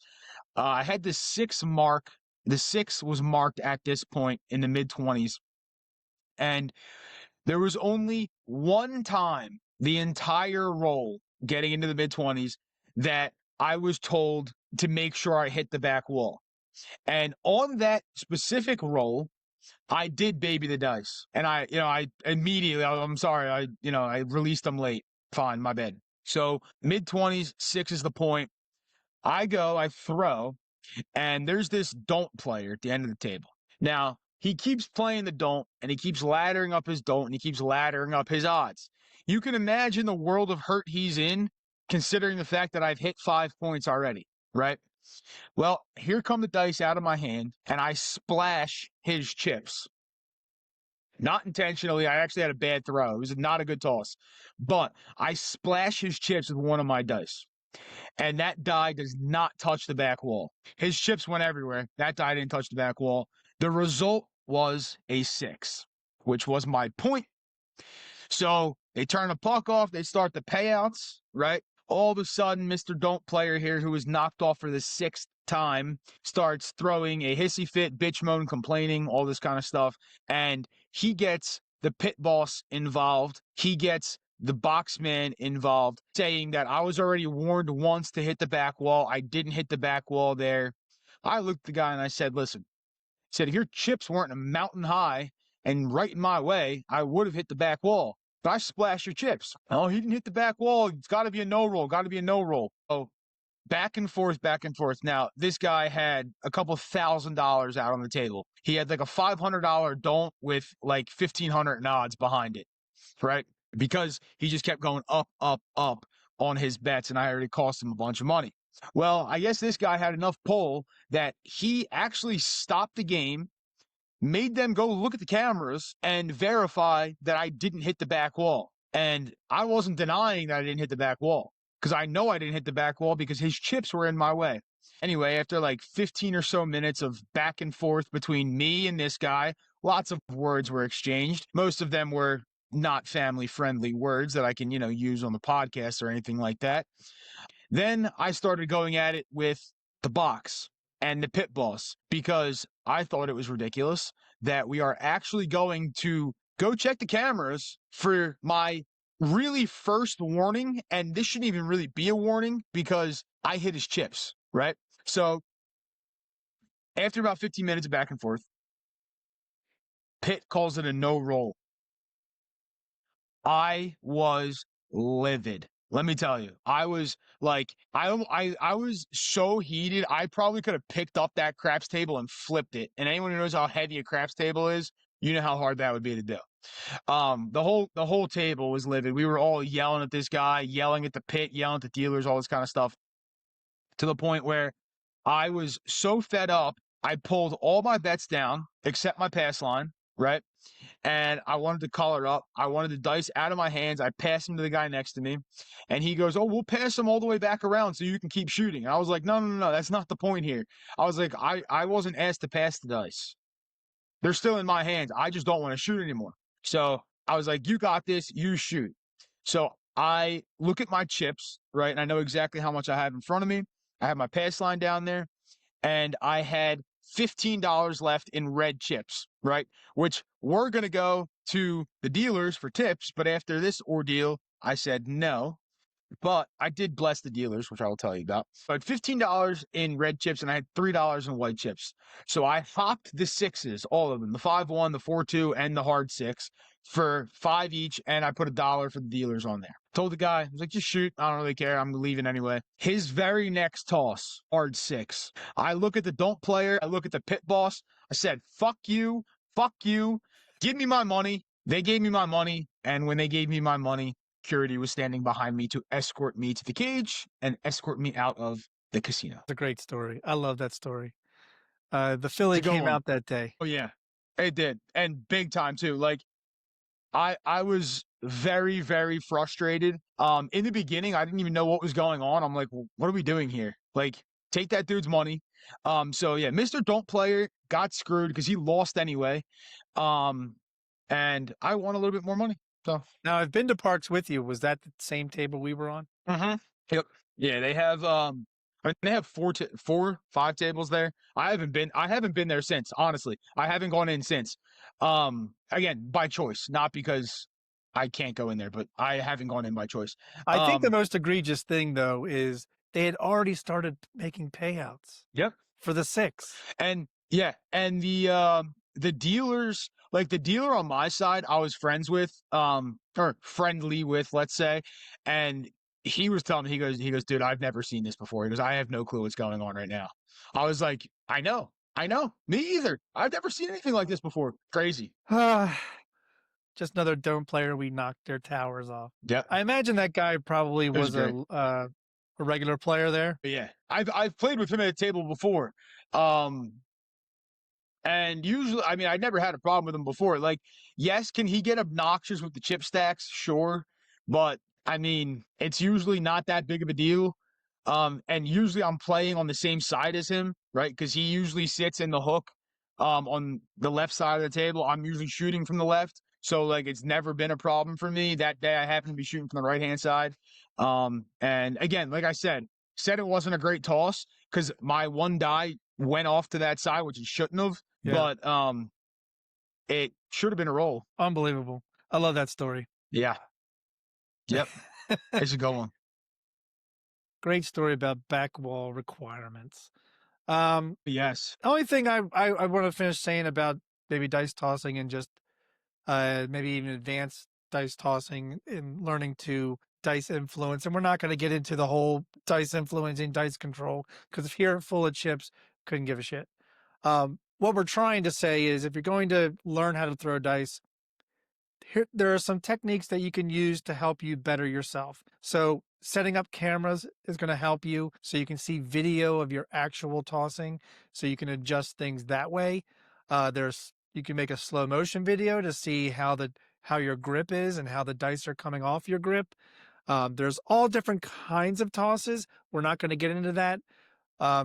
I had the 6 mark. The 6 was marked at this point in the mid-20s. And there was only one time the entire roll getting into the mid-20s that I was told to make sure I hit the back wall. And on that specific roll, I did baby the dice. And I immediately, I'm sorry, I released them late. Fine, my bad. So mid-20s, 6 is the point. I throw, and there's this don't player at the end of the table. Now, he keeps playing the don't, and he keeps laddering up his don't, and he keeps laddering up his odds. You can imagine the world of hurt he's in, considering the fact that I've hit 5 points already, right? Well, here come the dice out of my hand, and I splash his chips. Not intentionally. I actually had a bad throw. It was not a good toss. But I splash his chips with one of my dice. And that die does not touch the back wall. His chips went everywhere. That die didn't touch the back wall. The result was a 6, which was my point. So they turn the puck off. They start the payouts, right? All of a sudden, Mr. Don't Player here, who was knocked off for the 6th time, starts throwing a hissy fit, bitch moan, complaining, all this kind of stuff. And he gets the pit boss involved. He gets the boxman involved, saying that I was already warned once to hit the back wall. I didn't hit the back wall there. I looked at the guy and I said, listen, if your chips weren't a mountain high and right in my way, I would have hit the back wall. But I splashed your chips. Oh, he didn't hit the back wall. It's got to be a no roll. Got to be a no roll. Oh, back and forth, back and forth. Now, this guy had a couple $1,000 out on the table. He had like a $500 don't with like 1,500 in odds behind it, right? Because he just kept going up, up, up on his bets, and I already cost him a bunch of money. Well, I guess this guy had enough pull that he actually stopped the game, made them go look at the cameras and verify that I didn't hit the back wall. And I wasn't denying that I didn't hit the back wall because I know I didn't hit the back wall because his chips were in my way. Anyway, after like 15 or so minutes of back and forth between me and this guy, lots of words were exchanged. Most of them were not family friendly words that I can, use on the podcast or anything like that. Then I started going at it with the box and the pit boss because I thought it was ridiculous that we are actually going to go check the cameras for my really first warning. And this shouldn't even really be a warning because I hit his chips, right? So after about 15 minutes of back and forth, Pitt calls it a no roll. I was livid. Let me tell you, I was like, I was so heated. I probably could have picked up that craps table and flipped it. And anyone who knows how heavy a craps table is, you know how hard that would be to do. The whole table was livid. We were all yelling at this guy, yelling at the pit, yelling at the dealers, all this kind of stuff, to the point where I was so fed up. I pulled all my bets down except my pass line, right? And I wanted to color up. I wanted the dice out of my hands. I passed them to the guy next to me, and he goes, "Oh, we'll pass them all the way back around so you can keep shooting." And I was like, No, that's not the point here. I was like, I wasn't asked to pass the dice. They're still in my hands. I just don't want to shoot anymore. So I was like, you got this. You shoot. So I look at my chips, right, and I know exactly how much I have in front of me. I have my pass line down there, and I had $15 left in red chips, right? Which were going to go to the dealers for tips. But after this ordeal, I said no. But I did bless the dealers, which I will tell you about. So I had $15 in red chips and I had $3 in white chips. So I hopped the sixes, all of them, the 5-1, the 4-2, and the hard six for $5 each. And I put $1 for the dealers on there. Told the guy, I was like, just shoot. I don't really care. I'm leaving anyway. His very next toss, hard six. I look at the don't player. I look at the pit boss. I said, fuck you. Fuck you. Give me my money. They gave me my money. And when they gave me my money, security was standing behind me to escort me to the cage and escort me out of the casino. It's a great story. I love that story. The Philly came out that day. Oh yeah, it did, and big time too. Like I was very, very frustrated. In the beginning, I didn't even know what was going on. I'm like, well, what are we doing here? Like, take that dude's money. So yeah, Mr. Don't Player got screwed because he lost anyway. And I won a little bit more money. So now I've been to parks with you. Was that the same table we were on? Mm-hmm. Yep. Yeah, they have they have 5 tables there. I haven't been there since, honestly. I haven't gone in since. Again, by choice, not because I can't go in there, but I haven't gone in by choice. I think the most egregious thing though is they had already started making payouts. Yep. For the 6. And yeah, and the dealers, like the dealer on my side, I was friends with, or friendly with, let's say, and he was telling me, he goes, dude, I've never seen this before. He goes, I have no clue what's going on right now. I was like, I know, me either. I've never seen anything like this before. Crazy. Just another don't player. We knocked their towers off. Yeah, I imagine that guy probably was a regular player there. Yeah, I've played with him at a table before. And usually, I mean, I never had a problem with him before. Like, yes, can he get obnoxious with the chip stacks? Sure. But, I mean, it's usually not that big of a deal. And usually I'm playing on the same side as him, right? Because he usually sits in the hook on the left side of the table. I'm usually shooting from the left. So, like, it's never been a problem for me. That day I happened to be shooting from the right-hand side. And, again, like I said it wasn't a great toss because my one die went off to that side, which it shouldn't have. Yeah. But it should have been a roll. Unbelievable. I love that story. Yeah. Yep. It's a good one. Great story about back wall requirements. Yes. The only thing I want to finish saying about maybe dice tossing and just maybe even advanced dice tossing and learning to dice influence, and we're not going to get into the whole dice influencing dice control because if here at Full of Chips, couldn't give a shit. What we're trying to say is if you're going to learn how to throw dice, there are some techniques that you can use to help you better yourself. So setting up cameras is going to help you so you can see video of your actual tossing so you can adjust things that way. There's you can make a slow motion video to see how your grip is and how the dice are coming off your grip. There's all different kinds of tosses. We're not going to get into that.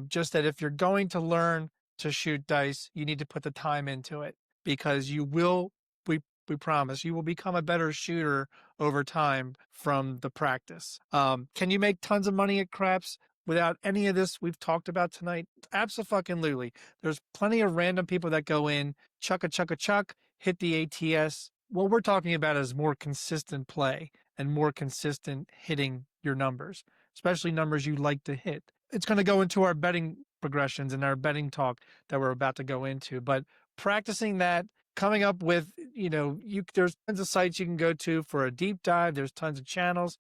Just that if you're going to learn to shoot dice, you need to put the time into it because you will, we promise, you will become a better shooter over time from the practice. Can you make tons of money at craps without any of this we've talked about tonight? Absolutely. There's plenty of random people that go in, chuck a chuck a chuck, hit the ATS. What we're talking about is more consistent play and more consistent hitting your numbers, especially numbers you like to hit. It's going to go into our betting progressions and our betting talk that we're about to go into. But practicing that, coming up with, there's tons of sites you can go to for a deep dive. There's tons of channels.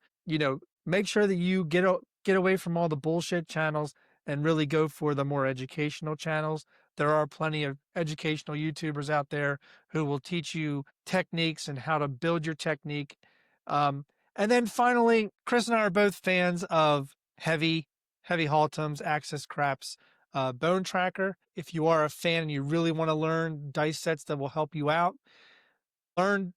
Make sure that you get away from all the bullshit channels and really go for the more educational channels. There are plenty of educational YouTubers out there who will teach you techniques and how to build your technique. And then finally, Chris and I are both fans of heavy Haltums, Axis Craps, Bone Tracker. If you are a fan and you really want to learn dice sets that will help you out, learn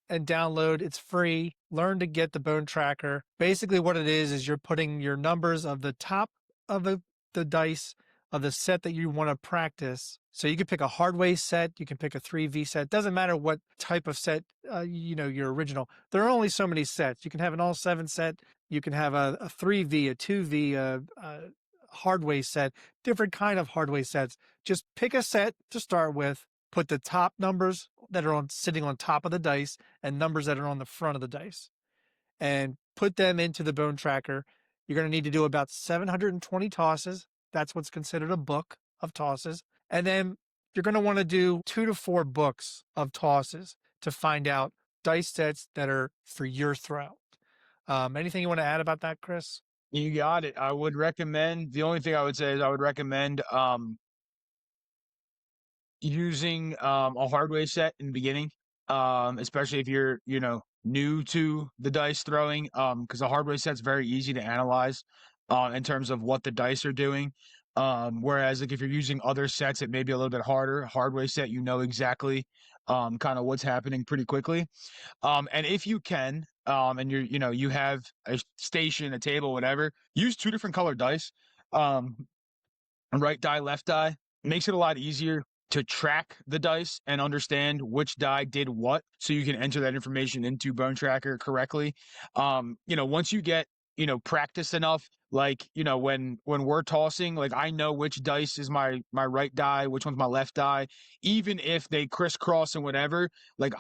and download. It's free. Learn to get the Bone Tracker. Basically, what it is you're putting your numbers of the top of the dice of the set that you want to practice. So you can pick a hardway set, you can pick a 3V set. Doesn't matter what type of set, your original. There are only so many sets. You can have an all 7 set. You can have a 3V, a 2V, a hardway set, different kind of hardway sets. Just pick a set to start with. Put the top numbers that are sitting on top of the dice and numbers that are on the front of the dice and put them into the Bone Tracker. You're going to need to do about 720 tosses. That's what's considered a book of tosses. And then you're going to want to do 2 to 4 books of tosses to find out dice sets that are for your throw. Anything you want to add about that, Chris? You got it. I would recommend, the only thing I would say is I would recommend using a hardware set in the beginning, especially if you're new to the dice throwing, because a hardware set's very easy to analyze in terms of what the dice are doing. Whereas like if you're using other sets, it may be a little bit harder. Hardware set, exactly kind of what's happening pretty quickly. And if you can, and you have a station, a table, whatever, use 2 different colored dice. Right die, left die, makes it a lot easier to track the dice and understand which die did what, so you can enter that information into Bone Tracker correctly. Once you get practice enough, like when we're tossing, like I know which dice is my right die, which one's my left die, even if they crisscross and whatever. Like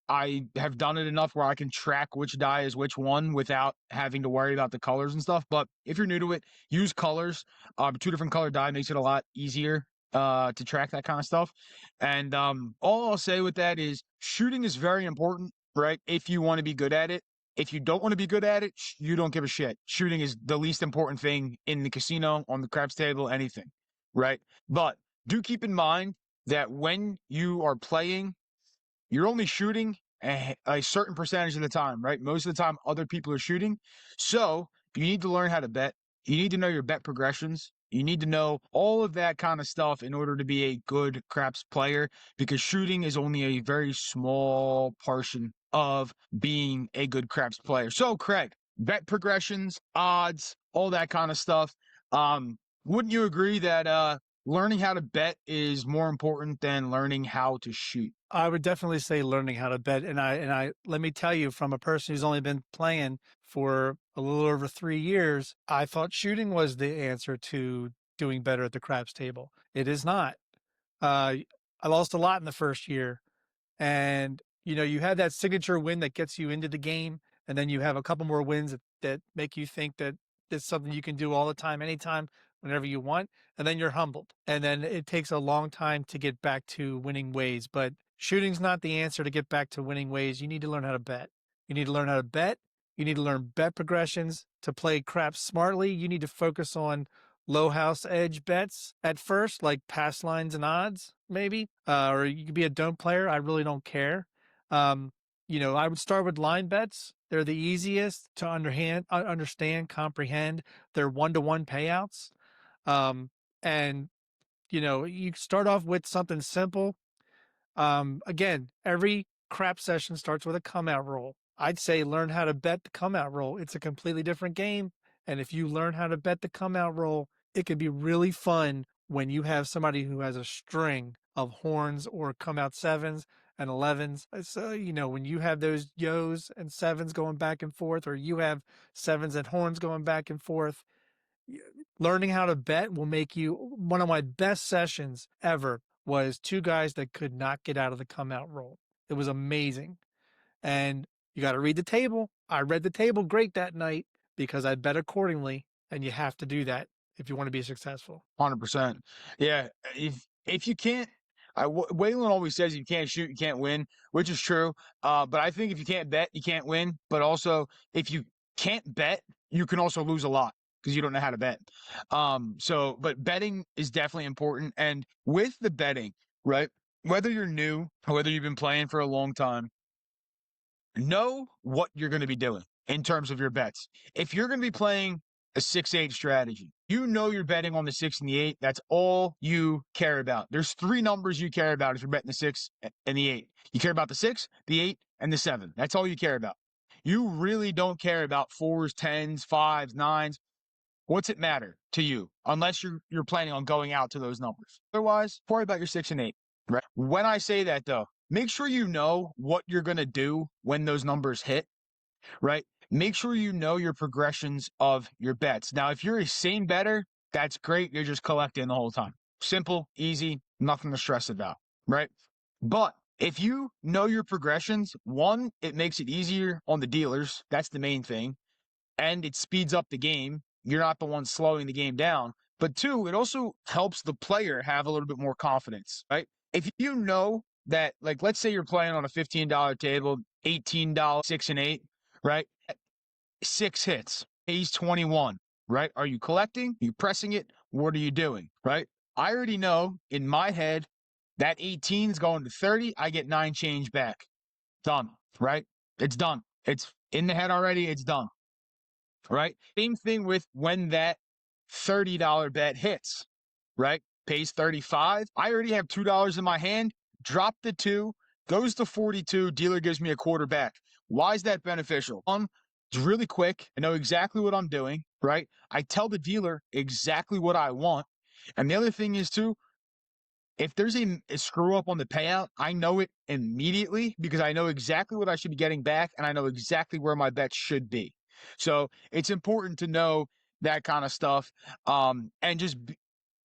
I have done it enough where I can track which die is which one without having to worry about the colors and stuff. But if you're new to it, use colors. 2 different color die makes it a lot easier to track that kind of stuff. And all I'll say with that is shooting is very important, right? If you want to be good at it. If you don't want to be good at it, you don't give a shit. Shooting is the least important thing in the casino, on the craps table, anything, right? But do keep in mind that when you are playing, you're only shooting a certain percentage of the time, right? Most of the time, other people are shooting. So you need to learn how to bet. You need to know your bet progressions. You need to know all of that kind of stuff in order to be a good craps player, because shooting is only a very small portion of being a good craps player. So, Craig, bet progressions, odds, all that kind of stuff. Wouldn't you agree that learning how to bet is more important than learning how to shoot? I would definitely say learning how to bet. And I let me tell you, from a person who's only been playing for a little over 3 years, I thought shooting was the answer to doing better at the craps table. It is not. I lost a lot in the first year. And, you had that signature win that gets you into the game. And then you have a couple more wins that make you think that it's something you can do all the time, anytime, whenever you want. And then you're humbled. And then it takes a long time to get back to winning ways. But shooting's not the answer to get back to winning ways. You need to learn how to bet. You need to learn how to bet. You need to learn bet progressions. To play craps smartly, you need to focus on low house edge bets at first, like pass lines and odds, maybe. Or you could be a don't player. I really don't care. I would start with line bets. They're the easiest to understand, comprehend. They're 1-to-1 payouts. And you start off with something simple. Again, every crap session starts with a come out roll. I'd say learn how to bet the come out roll. It's a completely different game. And if you learn how to bet the come out roll, it can be really fun when you have somebody who has a string of horns or come out sevens and 11s. So, when you have those yos and sevens going back and forth, or you have sevens and horns going back and forth, learning how to bet will make you one of my best sessions ever was two guys that could not get out of the come out roll. It was amazing. And you got to read the table. I read the table great that night because I bet accordingly. And you have to do that if you want to be successful. 100%. Yeah. If you can't, Waylon always says, if you can't shoot, you can't win, which is true. But I think if you can't bet, you can't win. But also, if you can't bet, you can also lose a lot because you don't know how to bet. But betting is definitely important. And with the betting, right? Whether you're new or whether you've been playing for a long time, know what you're going to be doing in terms of your bets. If you're going to be playing a 6-8 strategy, you know you're betting on the 6 and the 8. That's all you care about. There's 3 numbers you care about if you're betting the 6 and the 8. You care about the 6, the 8, and the 7. That's all you care about. You really don't care about 4s, 10s, 5s, 9s. What's it matter to you unless you're planning on going out to those numbers? Otherwise, worry about your 6 and 8. Right? When I say that though, make sure you know what you're going to do when those numbers hit, right? Make sure you know your progressions of your bets. Now, if you're a same better, that's great. You're just collecting the whole time. Simple, easy, nothing to stress about, right? But if you know your progressions, one, it makes it easier on the dealers. That's the main thing. And it speeds up the game. You're not the one slowing the game down. But 2, it also helps the player have a little bit more confidence, right? If you know that, like, let's say you're playing on a $15 table, $18, 6 and 8, right? 6 hits, he's 21, right? Are you collecting? Are you pressing it? What are you doing, right? I already know in my head that 18 is going to 30. I get 9 change back. Done, right? It's done. It's in the head already. It's done, right? Same thing with when that $30 bet hits, right? Pays 35. I already have $2 in my hand. Drop the 2, goes to 42. Dealer gives me a quarter back. Why is that beneficial? It's really quick. I know exactly what I'm doing, right? I tell the dealer exactly what I want. And the other thing is too, if there's a screw up on the payout, I know it immediately because I know exactly what I should be getting back and I know exactly where my bets should be. So it's important to know that kind of stuff. And just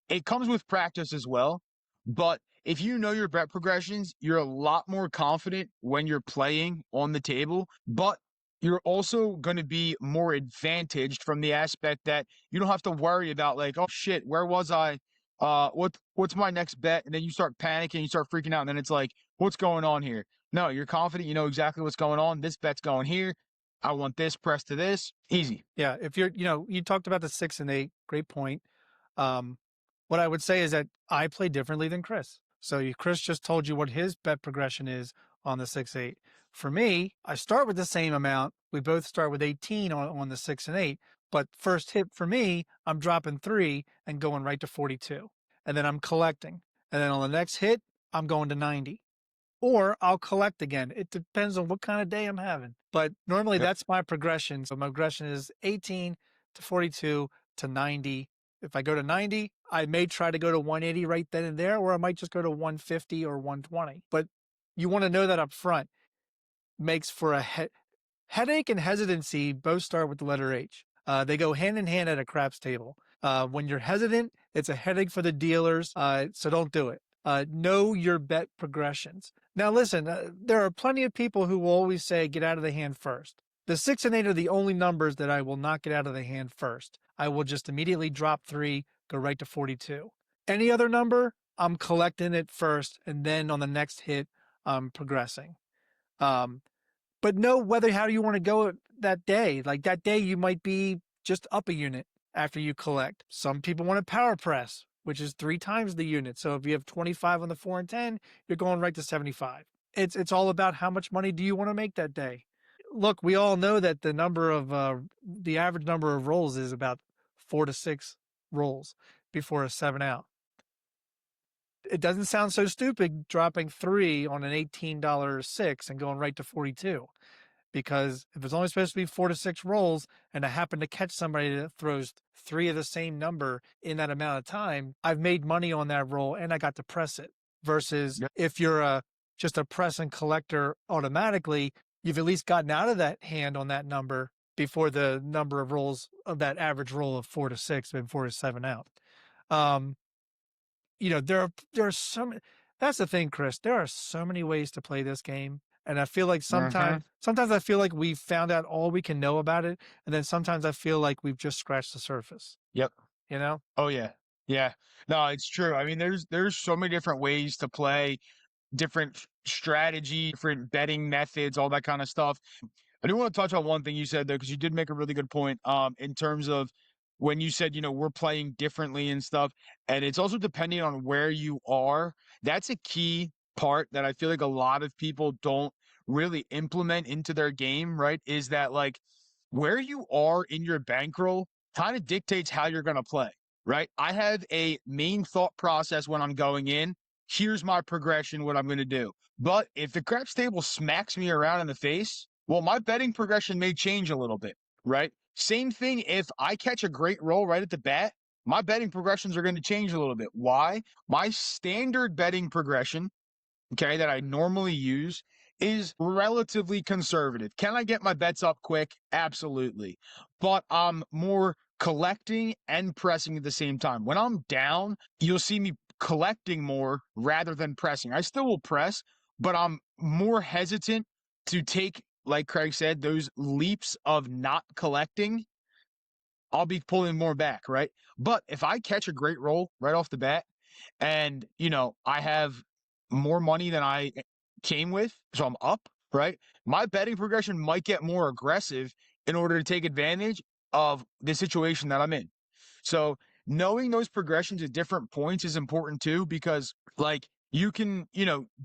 it comes with practice as well. But if you know your bet progressions, you're a lot more confident when you're playing on the table. But you're also going to be more advantaged from the aspect that you don't have to worry about like, oh shit, where was I? What's my next bet? And then you start panicking, you start freaking out, and then it's like, what's going on here? No, you're confident, you know exactly what's going on. This bet's going here. I want this, press to this. Easy. Yeah. If you talked about the 6 and 8, great point. Um, what I would say is that I play differently than Chris. So Chris just told you what his bet progression is on the 6-8. For me, I start with the same amount. We both start with 18 on the 6 and 8. But first hit for me, I'm dropping 3 and going right to 42. And then I'm collecting. And then on the next hit, I'm going to 90. Or I'll collect again. It depends on what kind of day I'm having. But normally that's my progression. So my progression is 18 to 42 to 90. If I go to 90, I may try to go to 180 right then and there, or I might just go to 150 or 120. But you want to know that up front. Makes for a headache and hesitancy both start with the letter H. They go hand in hand at a craps table. When you're hesitant, it's a headache for the dealers, so don't do it. Know your bet progressions. Now, listen, there are plenty of people who will always say, get out of the hand first. The 6 and 8 are the only numbers that I will not get out of the hand first. I will just immediately drop 3, go right to 42. Any other number, I'm collecting it first, and then on the next hit, I'm progressing. Um, but know whether how you want to go that day. Like that day, you might be just up a unit after you collect. Some people want to power press, which is 3 times the unit. So if you have 25 on the 4 and 10, you're going right to 75. It's all about how much money do you want to make that day. Look, we all know that the average number of rolls is about 4 to 6 rolls before a 7 out. It doesn't sound so stupid dropping 3 on an $18 6 and going right to 42, because if it's only supposed to be 4 to 6 rolls and I happen to catch somebody that throws 3 of the same number in that amount of time, I've made money on that roll and I got to press it. Versus Yep. if you're just a press and collector automatically, you've at least gotten out of that hand on that number before the number of rolls of that average roll of 4 to 6 and 4 to 7 out. There are so many. That's the thing, Chris. There are so many ways to play this game, and I feel like sometimes I feel like we've found out all we can know about it, and then sometimes I feel like we've just scratched the surface. Yep. You know? Oh yeah. Yeah. No, it's true. I mean, there's so many different ways to play, different strategy, different betting methods, all that kind of stuff. I do want to touch on one thing you said there, because you did make a really good point in terms of when you said, we're playing differently and stuff. And it's also depending on where you are. That's a key part that I feel like a lot of people don't really implement into their game, right? Is that like where you are in your bankroll kind of dictates how you're going to play, right? I have a main thought process when I'm going in. Here's my progression, what I'm going to do. But if the craps table smacks me around in the face, well, my betting progression may change a little bit, right? Same thing if I catch a great roll right at the bat, my betting progressions are going to change a little bit. Why? My standard betting progression, okay, that I normally use is relatively conservative. Can I get my bets up quick? Absolutely. But I'm more collecting and pressing at the same time. When I'm down, you'll see me collecting more rather than pressing. I still will press, but I'm more hesitant to take, like Craig said, those leaps of not collecting. I'll be pulling more back, right? But if I catch a great roll right off the bat and, I have more money than I came with, so I'm up, right? My betting progression might get more aggressive in order to take advantage of the situation that I'm in. So knowing those progressions at different points is important too, because like you can,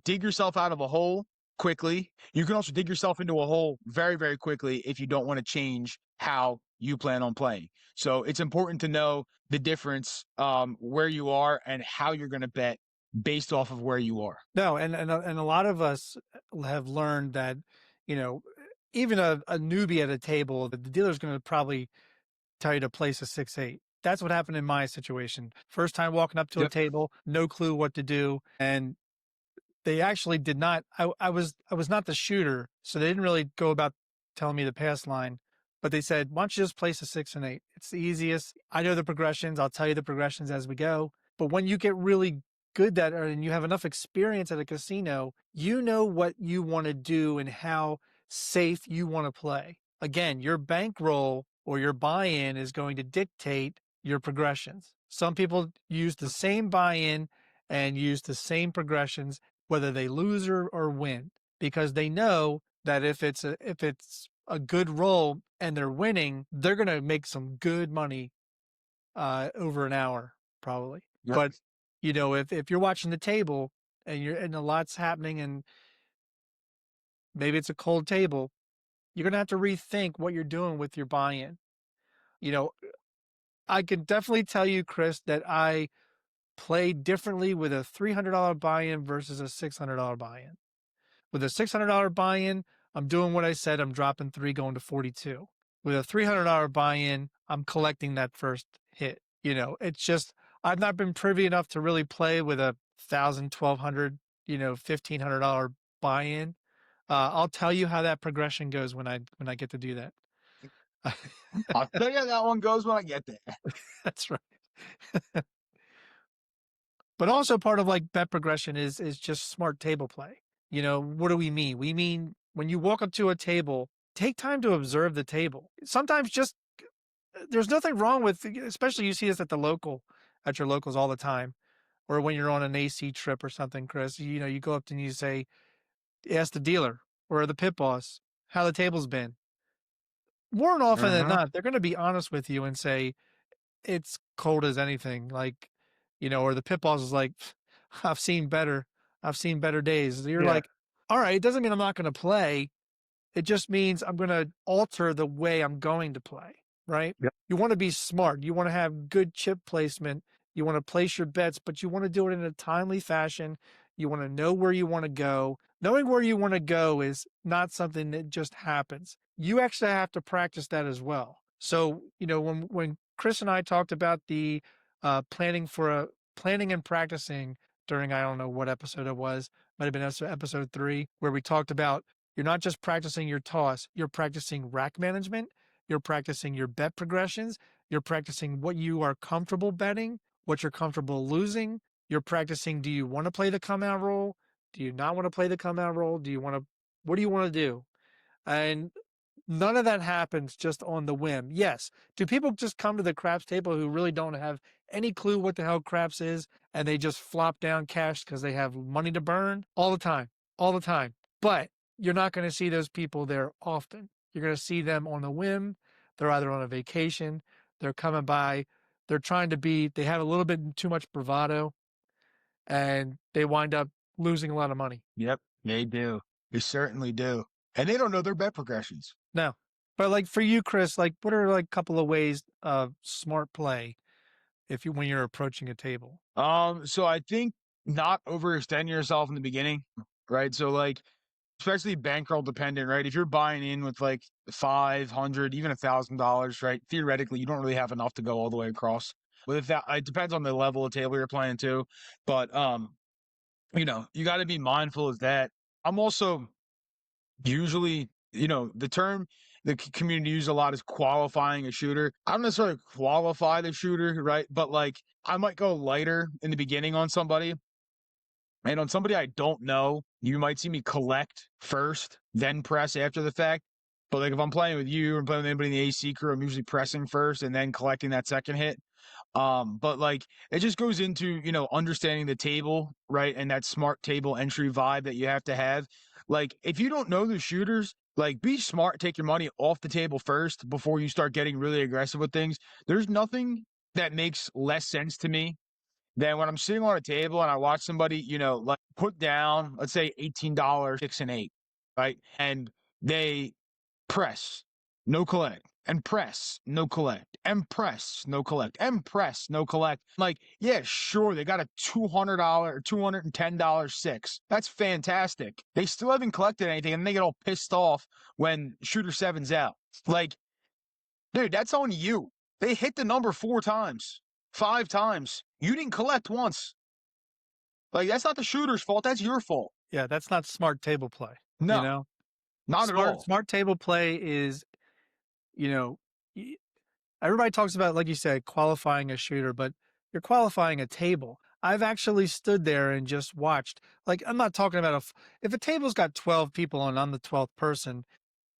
dig yourself out of a hole quickly. You can also dig yourself into a hole very, very quickly if you don't want to change how you plan on playing. So it's important to know the difference where you are and how you're going to bet based off of where you are. No, and a lot of us have learned that, you know, even a newbie at a table, the dealer's going to probably tell you to place a 6-8. That's what happened in my situation. First time walking up to a Yep. table, no clue what to do, and they actually did not. I was not the shooter, so they didn't really go about telling me the pass line. But they said, "Why don't you just place a 6 and 8? It's the easiest. I know the progressions. I'll tell you the progressions as we go." But when you get really good at it and you have enough experience at a casino, you know what you want to do and how safe you want to play. Again, your bankroll or your buy-in is going to dictate your progressions. Some people use the same buy-in and use the same progressions whether they lose or win, because they know that if it's a good roll and they're winning, they're going to make some good money over an hour probably. Yep. But if you're watching the table and a lot's happening and maybe it's a cold table, you're going to have to rethink what you're doing with your buy-in. You know, I can definitely tell you, Chris, that I play differently with a $300 buy-in versus a $600 buy-in. With a $600 buy-in, I'm doing what I said. I'm dropping 3 going to 42. With a $300 buy-in, I'm collecting that first hit. It's just I've not been privy enough to really play with a 1,000, 1,200, $1,500 buy-in. I'll tell you how that progression goes when I get to do that. I'll tell you how that one goes when I get there. That's right. But also part of like bet progression is just smart table play. What do we mean? We mean when you walk up to a table, take time to observe the table. Sometimes there's nothing wrong with, especially you see this at your locals all the time, or when you're on an AC trip or something, Chris. You go up and you say, ask the dealer or the pit boss, how the table's been. More often than Uh-huh. not, they're going to be honest with you and say, it's cold as anything. Like, or the pit boss is like, I've seen better. I've seen better days. You're Yeah. like, all right, it doesn't mean I'm not going to play. It just means I'm going to alter the way I'm going to play, right? Yep. You want to be smart. You want to have good chip placement. You want to place your bets, but you want to do it in a timely fashion. You want to know where you want to go. Knowing where you want to go is not something that just happens. You actually have to practice that as well. So, when Chris and I talked about the planning and practicing during, I don't know what episode it was, might have been episode 3, where we talked about you're not just practicing your toss, you're practicing rack management, you're practicing your bet progressions, you're practicing what you are comfortable betting, what you're comfortable losing. You're practicing, do you want to play the come out roll? Do you not want to play the come out roll? What do you want to do? And none of that happens just on the whim. Yes. Do people just come to the craps table who really don't have any clue what the hell craps is and they just flop down cash because they have money to burn? All the time. All the time. But you're not going to see those people there often. You're going to see them on a whim. They're either on a vacation, they're coming by, they have a little bit too much bravado, and they wind up losing a lot of money. Yep, they do. They certainly do. And they don't know their bet progressions. No. But like for you, Chris, like what are like a couple of ways of smart play when you're approaching a table? So I think not overextend yourself in the beginning, right? So like, especially bankroll dependent, right? If you're buying in with like 500, even $1,000, right? Theoretically, you don't really have enough to go all the way across. But if that, it depends on the level of table you're playing too. But you got to be mindful of that. I'm also usually, the term the community uses a lot is qualifying a shooter. I don't necessarily qualify the shooter, right? But like, I might go lighter in the beginning on somebody. And on somebody I don't know, you might see me collect first, then press after the fact. But like if I'm playing with you or playing with anybody in the AC crew, I'm usually pressing first and then collecting that second hit. But like it just goes into, understanding the table, right? And that smart table entry vibe that you have to have. Like if you don't know the shooters, like be smart, take your money off the table first before you start getting really aggressive with things. There's nothing that makes less sense to me than when I'm sitting on a table and I watch somebody, like put down, let's say $18, 6 and 8, right? And they press, no collect, and press, no collect, and press, no collect, and press, no collect. Like, yeah, sure, they got a $200, $210 six. That's fantastic. They still haven't collected anything, and they get all pissed off when shooter seven's out. Like, dude, that's on you. They hit the number 4 times, 5 times. You didn't collect once. Like, that's not the shooter's fault. That's your fault. Yeah, that's not smart table play. No, not at all. Smart table play is, you know, everybody talks about, like you said, qualifying a shooter, but you're qualifying a table. I've actually stood there and just watched. Like, I'm not talking about if a table's got 12 people and I'm the 12th person,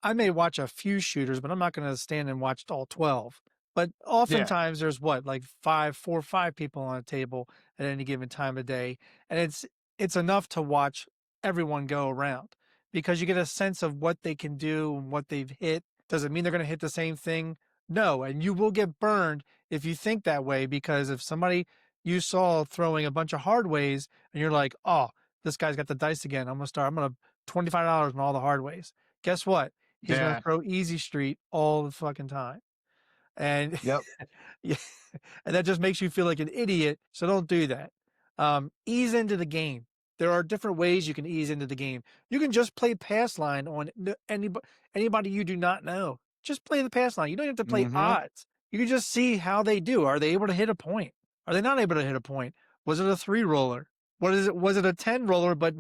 I may watch a few shooters, but I'm not going to stand and watch all 12. But Yeah. oftentimes there's like 5 people on a table at any given time of day. And it's enough to watch everyone go around because you get a sense of what they can do and what they've hit. Does it mean they're going to hit the same thing? No. And you will get burned if you think that way, because if somebody you saw throwing a bunch of hard ways and you're like, oh, this guy's got the dice again. I'm going to $25 on all the hard ways. Guess what? He's going to Yeah. throw easy street all the fucking time. And Yep. yeah, and that just makes you feel like an idiot. So don't do that. Ease into the game. There are different ways you can ease into the game. You can just play pass line on anybody you do not know. Just play the pass line. You don't have to play Mm-hmm. odds. You can just see how they do. Are they able to hit a point? Are they not able to hit a point? Was it a 3 roller? What is it? Was it a 10 roller, but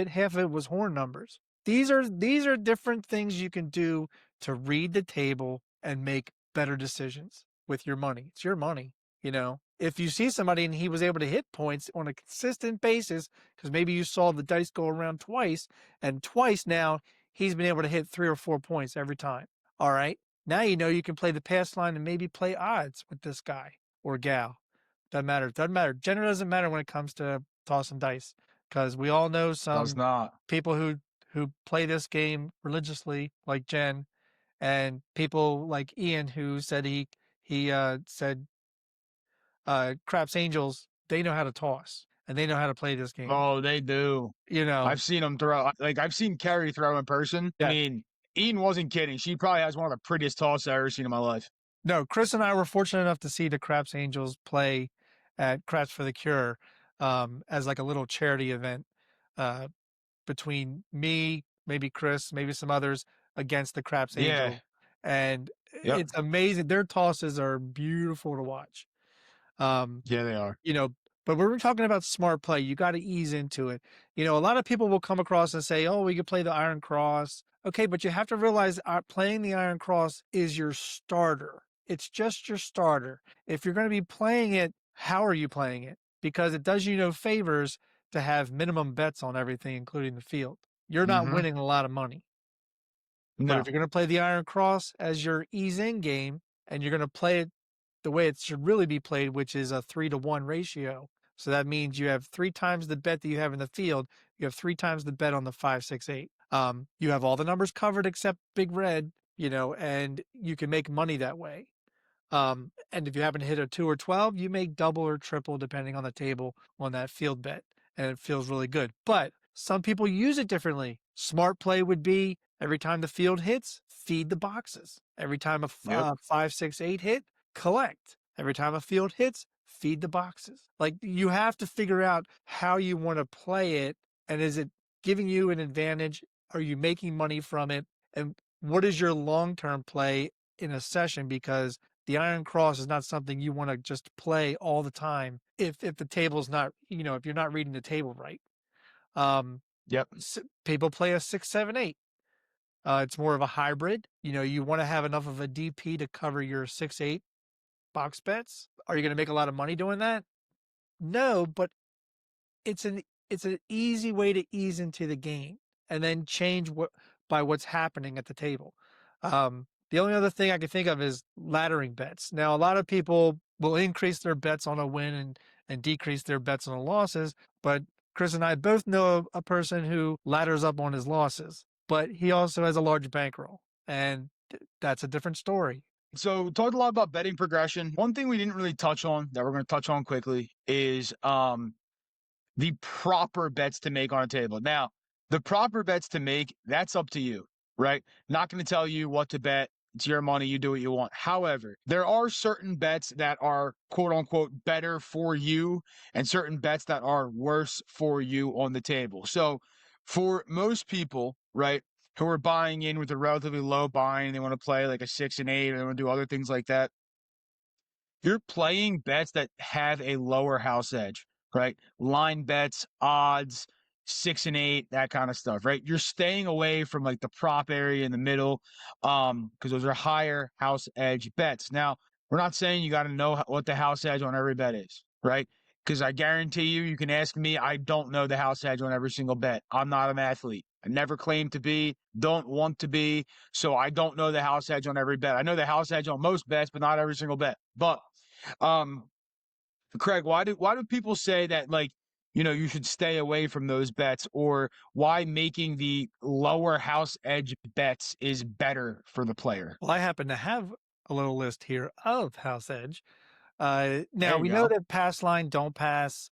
half of it was horn numbers? These are different things you can do to read the table and make better decisions with your money. It's your money, If you see somebody and he was able to hit points on a consistent basis, because maybe you saw the dice go around twice, and twice now he's been able to hit 3 or 4 points every time. All right. Now you can play the pass line and maybe play odds with this guy or gal. Doesn't matter. Doesn't matter. Gender doesn't matter when it comes to tossing dice, because we all know Does some not. people who who play this game religiously, like Jen, and people like Ian, who said he said Craps Angels, they know how to toss and they know how to play this game. Oh, they do. You know, I've seen them throw. Like I've seen Carrie throw in person. I yeah. mean, Ian wasn't kidding. She probably has one of the prettiest tosses I've ever seen in my life. No, Chris and I were fortunate enough to see the Craps Angels play at Craps for the Cure as like a little charity event uh, between me, maybe Chris, maybe some others against the Craps Yeah. Angels. And Yep. it's amazing. Their tosses are beautiful to watch. Um, Yeah, they are. you know, but when we're talking about smart play, you got to ease into it. You know, a lot of people will come across and say, "Oh, we could play the Iron Cross." Okay, but you have to realize playing the Iron Cross is your starter. It's just your starter. If you're going to be playing it, how are you playing it? Because it does you no favors to have minimum bets on everything, including the field. You're not Mm-hmm. winning a lot of money. But if No. you're going to play the Iron Cross as your ease in game and you're going to play it the way it should really be played, which is a 3-to-1 ratio. So that means you have 3 times the bet that you have in the field. You have 3 times the bet on the 5, 6, 8. You have all the numbers covered except Big Red, you know, and you can make money that way. And if you happen to hit a 2 or 12, you make double or triple depending on the table on that field bet. And it feels really good. But some people use it differently. Smart play would be every time the field hits, feed the boxes. Every time a Yep. 5, 6, 8 hit, collect. Every time a field hits, feed the boxes. Like you have to figure out how you want to play it. And is it giving you an advantage? Are you making money from it? And what is your long term play in a session? Because the Iron Cross is not something you want to just play all the time if the table's not, you know, if you're not reading the table right. Um, Yep. People play a 6, 7, 8. It's more of a hybrid. You know, you want to have enough of a DP to cover your 6, 8 box bets. Are you going to make a lot of money doing that? No, but it's an it's an easy way to ease into the game and then change by what's happening at the table. The only other thing I can think of is laddering bets. Now, a lot of people will increase their bets on a win and decrease their bets on the losses, but Chris and I both know a person who ladders up on his losses, but he also has a large bankroll, and that's a different story. So talked a lot about betting progression. One thing we didn't really touch on that we're going to touch on quickly is the proper bets to make on a table. Now, the proper bets to make, that's up to you, right? Not going to tell you what to bet. It's your money. You do what you want. However, there are certain bets that are quote unquote better for you and certain bets that are worse for you on the table. So for most people, right, who are buying in with a relatively low buy and they want to play like a 6 and 8 or they want to do other things like that, you're playing bets that have a lower house edge, right? Line bets, odds, 6 and 8, that kind of stuff, right? You're staying away from like the prop area in the middle, because those are higher house edge bets. Now, we're not saying you got to know what the house edge on every bet is, right? Because I guarantee you, you can ask me, I don't know the house edge on every single bet. I'm not an athlete. I never claimed to be, don't want to be, so I don't know the house edge on every bet. I know the house edge on most bets, but not every single bet. But um, Craig, why do people say that like, you know, you should stay away from those bets, or why making the lower house edge bets is better for the player? Well, I happen to have a little list here of house edge. There Now you we know go. that pass line, don't pass,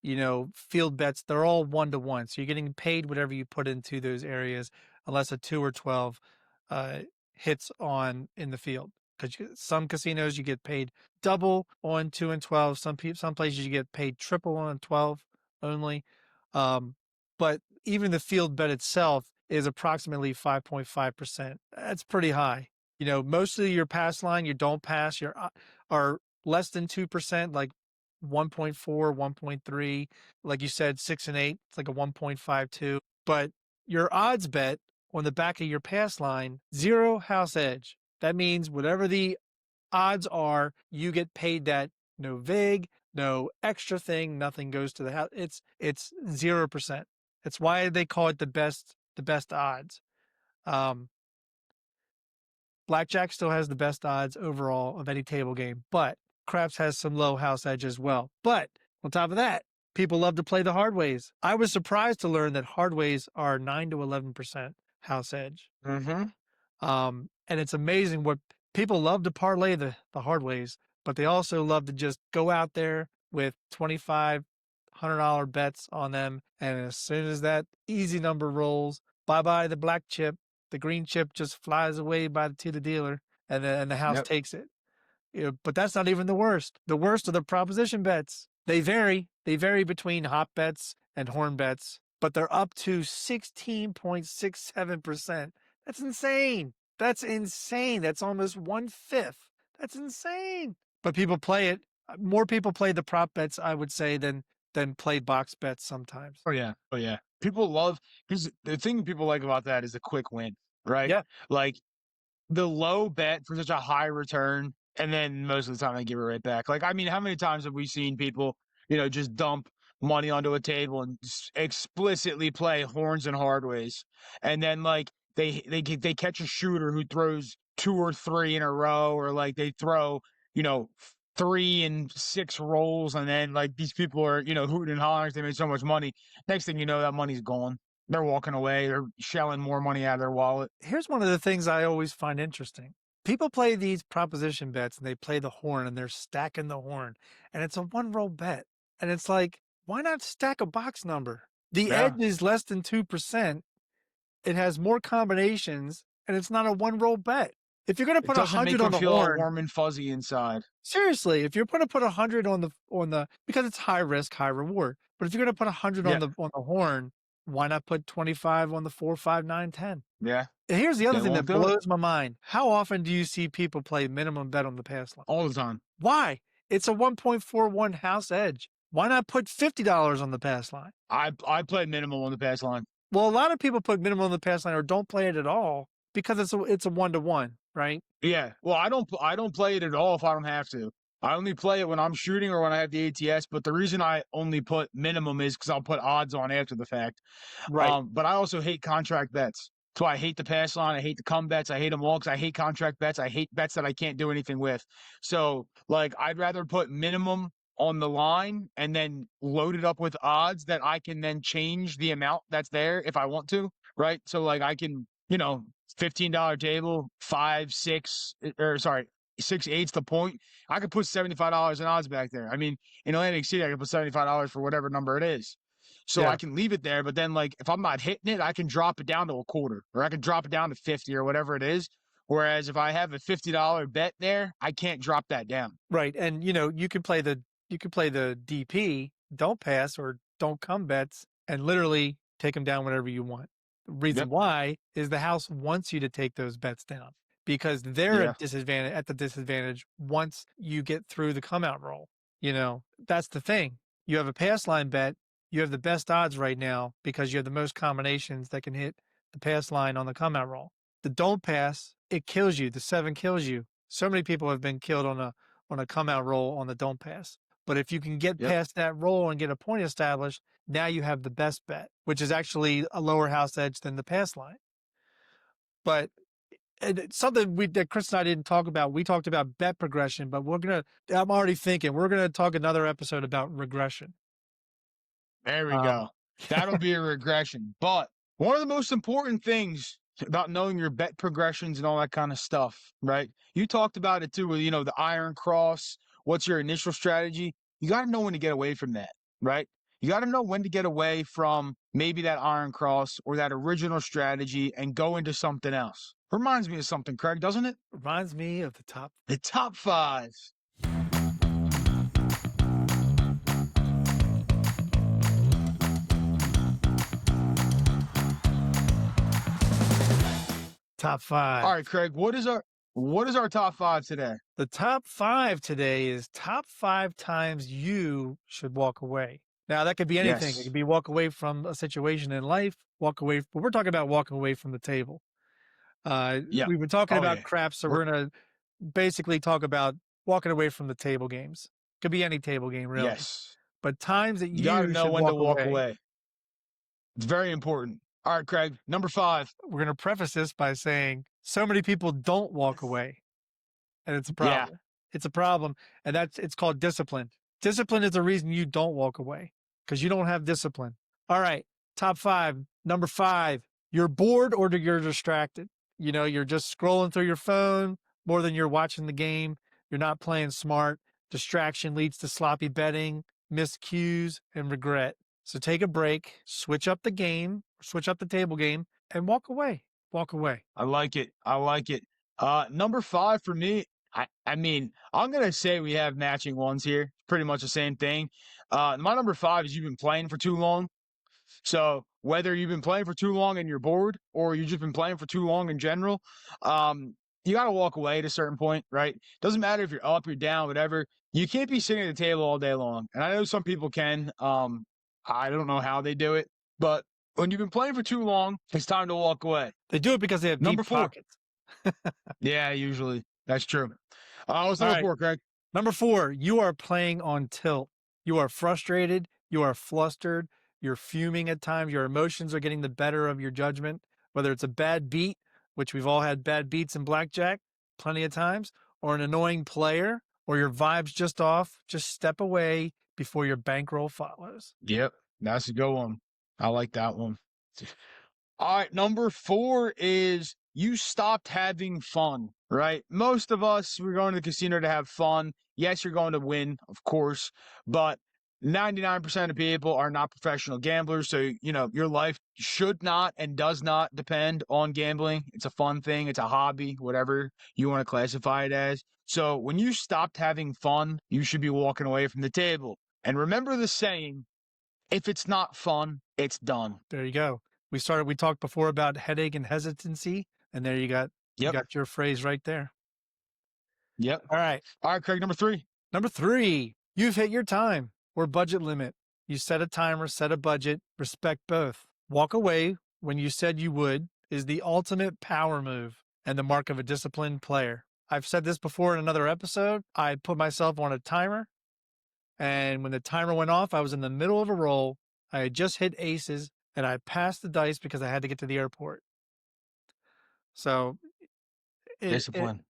you know, field bets, they're all 1-to-1. So you're getting paid whatever you put into those areas, unless a 2 or 12 uh, hits on in the field. Because some casinos you get paid double on 2 and 12. Some places you get paid triple on 12 only. Um, but even the field bet itself is approximately 5.5%. That's pretty high. You know, most of your pass line, you don't pass, are less than 2%, like 1.4, 1.3. Like you said, 6 and 8, it's like a 1.52. But your odds bet on the back of your pass line, zero house edge. That means whatever the odds are, you get paid that. No vig, no extra thing, nothing goes to the house. It's 0%. That's why they call it the best odds. Um, Blackjack still has the best odds overall of any table game, but Craps has some low house edge as well. But on top of that, people love to play the hard ways. I was surprised to learn that hard ways are 9 to 11% house edge. Mm-hmm. And it's amazing what people love to parlay the hard ways, but they also love to just go out there with $2,500 bets on them. And as soon as that easy number rolls, bye bye the black chip, the green chip just flies away to the dealer, and the house Yep. takes it. But that's not even the worst. The worst are the proposition bets. They vary. They vary between hot bets and horn bets, but they're up to 16.67%. That's insane. That's insane. That's almost 1/5. That's insane. But people play it. More people play the prop bets, I would say, than play box bets sometimes. Oh yeah. Oh yeah. People love, because the thing people like about that is the quick win, right? Yeah. Like the low bet for such a high return, and then most of the time they give it right back. Like, I mean, how many times have we seen people, just dump money onto a table and explicitly play horns and hardways, and then like they catch a shooter who throws 2 or 3 in a row, or like they throw, 3 and 6 rolls, and then like these people are, hooting and hollering. They made so much money. Next thing you know, that money's gone. They're walking away. They're shelling more money out of their wallet. Here's one of the things I always find interesting. People play these proposition bets and they play the horn and they're stacking the horn, and it's a one roll bet. And it's like, why not stack a box number? The Yeah. edge is less than 2%. It has more combinations, and it's not a one roll bet. If you're going to It put doesn't make 100 on them the feel all horn, warm and fuzzy inside. seriously, if you're going to put 100 on the because it's high risk, high reward. But if you're going to put 100 Yeah. on the horn, why not put 25 on the 4, 5, 9, 10? Yeah. Here's the other They thing that won't do it. blows my mind. How often do you see people play minimum bet on the pass line? All the time. Why? It's a 1.41 house edge. Why not put $50 on the pass line? I played minimal on the pass line. Well, a lot of people put minimum on the pass line or don't play it at all because it's a 1-to-1, right? Yeah. Well, I don't play it at all if I don't have to. I only play it when I'm shooting or when I have the ATS. But the reason I only put minimum is because I'll put odds on after the fact. Right. But I also hate contract bets. So I hate the pass line. I hate the come bets. I hate them all because I hate contract bets. I hate bets that I can't do anything with. So like I'd rather put minimum on the line and then load it up with odds that I can then change the amount that's there if I want to, right? So like I can, $15 table, 5, 6, or sorry, 6/8 the point. I could put $75 in odds back there. I mean, in Atlantic City, I could put $75 for whatever number it is. So Yeah. I can leave it there, but then like if I'm not hitting it, I can drop it down to a quarter, or I can drop it down to 50 or whatever it is. Whereas if I have a $50 bet there, I can't drop that down. Right. And you can play the DP, don't pass or don't come bets, and literally take them down whenever you want. The reason Yep. why is the house wants you to take those bets down because they're Yeah. at the disadvantage once you get through the come out roll. That's the thing. You have a pass line bet, you have the best odds right now because you have the most combinations that can hit the pass line on the come out roll. The don't pass, it kills you. The 7 kills you. So many people have been killed on a come out roll on the don't pass. But if you can get Yep. past that roll and get a point established, now you have the best bet, which is actually a lower house edge than the pass line. But it's something that Chris and I didn't talk about. We talked about bet progression, but I'm already thinking we're going to talk another episode about regression. There we go. That'll be a regression. But one of the most important things about knowing your bet progressions and all that kind of stuff, right? You talked about it too with, the iron cross. What's your initial strategy? You got to know when to get away from that, right? You got to know when to get away from maybe that iron cross or that original strategy and go into something else. Reminds me of something, Craig, doesn't it? Reminds me of the top 5. top 5. All right, Craig, what is our top 5 today? The top 5 today is top 5 times you should walk away. Now, that could be anything. Yes. It could be walk away from a situation in life, but we're talking about walking away from the table. Yeah. We've been talking about yeah. crap, so we're going to basically talk about walking away from the table games. Could be any table game, really. Yes. But times that You got to know should when to walk away. away. It's very important. All right, Craig, number 5. We're going to preface this by saying so many people don't walk away, and it's a problem. Yeah. It's a problem, and it's called discipline. Discipline is the reason you don't walk away. because you don't have discipline. All right, top 5. Number 5, you're bored or you're distracted. You know, you're just scrolling through your phone more than you're watching the game. You're not playing smart. Distraction leads to sloppy betting, missed cues, and regret. So take a break, switch up the game, switch up the table game, and walk away. Walk away. I like it. I like it. Number 5 for me. I mean, I'm gonna say we have matching ones here. Pretty much the same thing. My number 5 is you've been playing for too long. So whether you've been playing for too long and you're bored, or you've just been playing for too long in general, you got to walk away at a certain point, right? Doesn't matter if you're up, you're down, whatever. You can't be sitting at the table all day long. And I know some people can. I don't know how they do it, but when you've been playing for too long, it's time to walk away. They do it because they have Number deep 4. pockets. Yeah, usually that's true. What's All number right. 4, Craig? Number 4, you are playing on tilt. You are frustrated. You are flustered. You're fuming at times. Your emotions are getting the better of your judgment, whether it's a bad beat, which we've all had bad beats in blackjack plenty of times, or an annoying player, or your vibe's just off. Just step away before your bankroll follows. Yep, that's a good one. I like that one. All right, number 4 is you stopped having fun, right? Most of us, we're going to the casino to have fun. Yes, you're going to win, of course, but 99% of people are not professional gamblers. So, you know, your life should not and does not depend on gambling. It's a fun thing. It's a hobby, whatever you want to classify it as. So when you stopped having fun, you should be walking away from the table. And remember the saying, if it's not fun, it's done. There you go. We talked before about headache and hesitancy, and there you got your phrase right there. Yep. All right. All right, Craig, number 3. Number 3, you've hit your time or budget limit. You set a timer, set a budget, respect both. Walk away when you said you would is the ultimate power move and the mark of a disciplined player. I've said this before in another episode. I put myself on a timer, and when the timer went off, I was in the middle of a roll. I had just hit aces, and I passed the dice because I had to get to the airport. So, Discipline.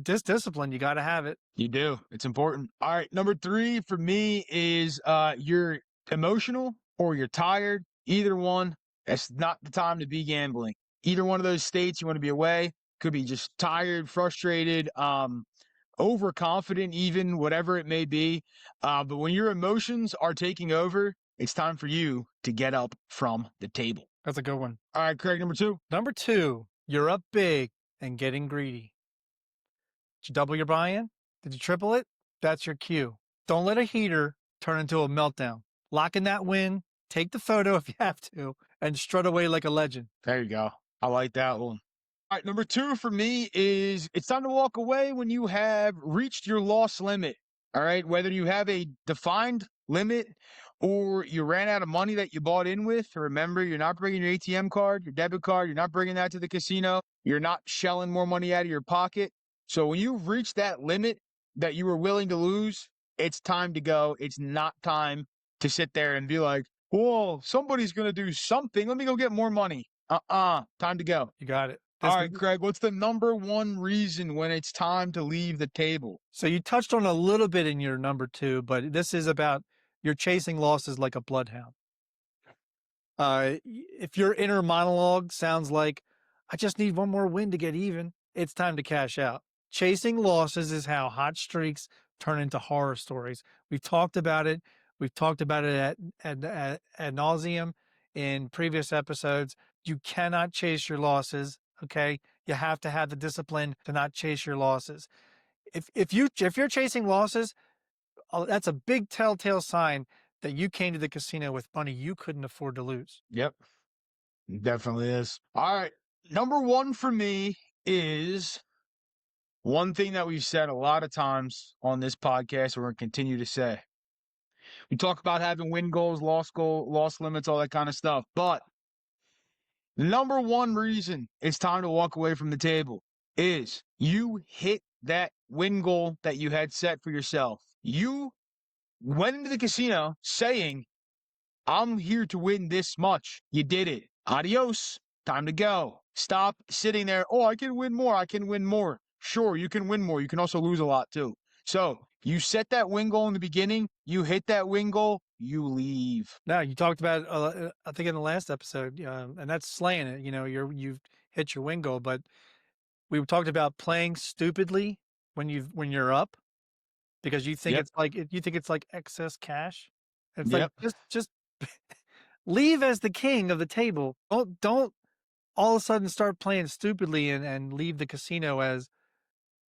Discipline, you got to have it. You do. It's important. All right. Number 3 for me is you're emotional or you're tired. Either one. That's not the time to be gambling. Either one of those states you want to be away. Could be just tired, frustrated, overconfident, even whatever it may be. But when your emotions are taking over, it's time for you to get up from the table. That's a good one. All right, Craig, number 2. Number 2, you're up big and getting greedy. Did you double your buy-in? Did you triple it? That's your cue. Don't let a heater turn into a meltdown. Lock in that win, take the photo if you have to, and strut away like a legend. There you go. I like that one. All right, number 2 for me is it's time to walk away when you have reached your loss limit. All right, whether you have a defined limit or you ran out of money that you bought in with. Remember, you're not bringing your ATM card, your debit card. You're not bringing that to the casino. You're not shelling more money out of your pocket. So when you've reached that limit that you were willing to lose, it's time to go. It's not time to sit there and be like, whoa, somebody's going to do something. Let me go get more money. Time to go. You got it. All right, Craig, what's the number 1 reason when it's time to leave the table? So you touched on a little bit in your number 2, but this is about you're chasing losses like a bloodhound. If your inner monologue sounds like, I just need one more win to get even, it's time to cash out. Chasing losses is how hot streaks turn into horror stories. We've talked about it. We've talked about it ad nauseum in previous episodes. You cannot chase your losses. Okay, you have to have the discipline to not chase your losses. If you're chasing losses, that's a big telltale sign that you came to the casino with money you couldn't afford to lose. Yep, it definitely is. All right, number 1 for me is one thing that we've said a lot of times on this podcast, we're going to continue to say. We talk about having win goals, loss limits, all that kind of stuff. But the number 1 reason it's time to walk away from the table is you hit that win goal that you had set for yourself. You went into the casino saying, I'm here to win this much. You did it. Adios. Time to go. Stop sitting there. Oh, I can win more. I can win more. Sure, you can win more. You can also lose a lot too. So you set that win goal in the beginning. You hit that win goal. you leave. Now you talked about, I think in the last episode, and that's slaying it. You know, you've hit your win goal, but we talked about playing stupidly when you're up because you think Yep. it's like you think it's like excess cash. It's like Yep. just leave as the king of the table. Don't all of a sudden start playing stupidly and leave the casino as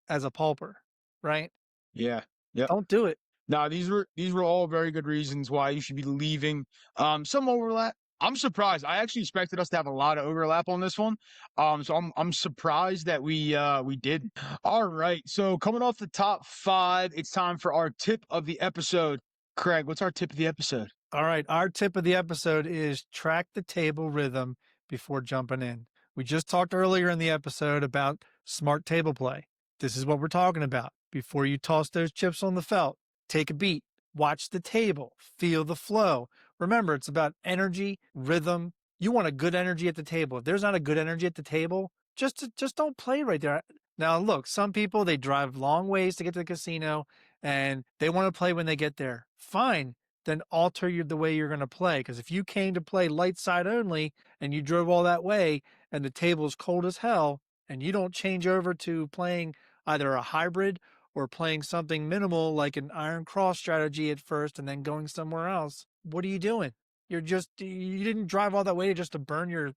a pauper, right? Yeah. Yep. Don't do it. Now these were all very good reasons why you should be leaving. Some overlap. I'm surprised. I actually expected us to have a lot of overlap on this one. So I'm surprised that we did. All right. So coming off the top 5, it's time for our tip of the episode. Craig, what's our tip of the episode? All right, our tip of the episode is track the table rhythm before jumping in. We just talked earlier in the episode about smart table play. This is what we're talking about. Before you toss those chips on the felt, take a beat, watch the table, feel the flow. Remember, it's about energy, rhythm. You want a good energy at the table. If there's not a good energy at the table, just don't play right there. Now, look, some people they drive long ways to get to the casino and they want to play when they get there. Fine, then alter the way you're going to play. Because if you came to play light side only and you drove all that way and the table's cold as hell and you don't change over to playing either a hybrid or playing something minimal like an iron cross strategy at first and then going somewhere else, what are you doing? You didn't drive all that way just to burn your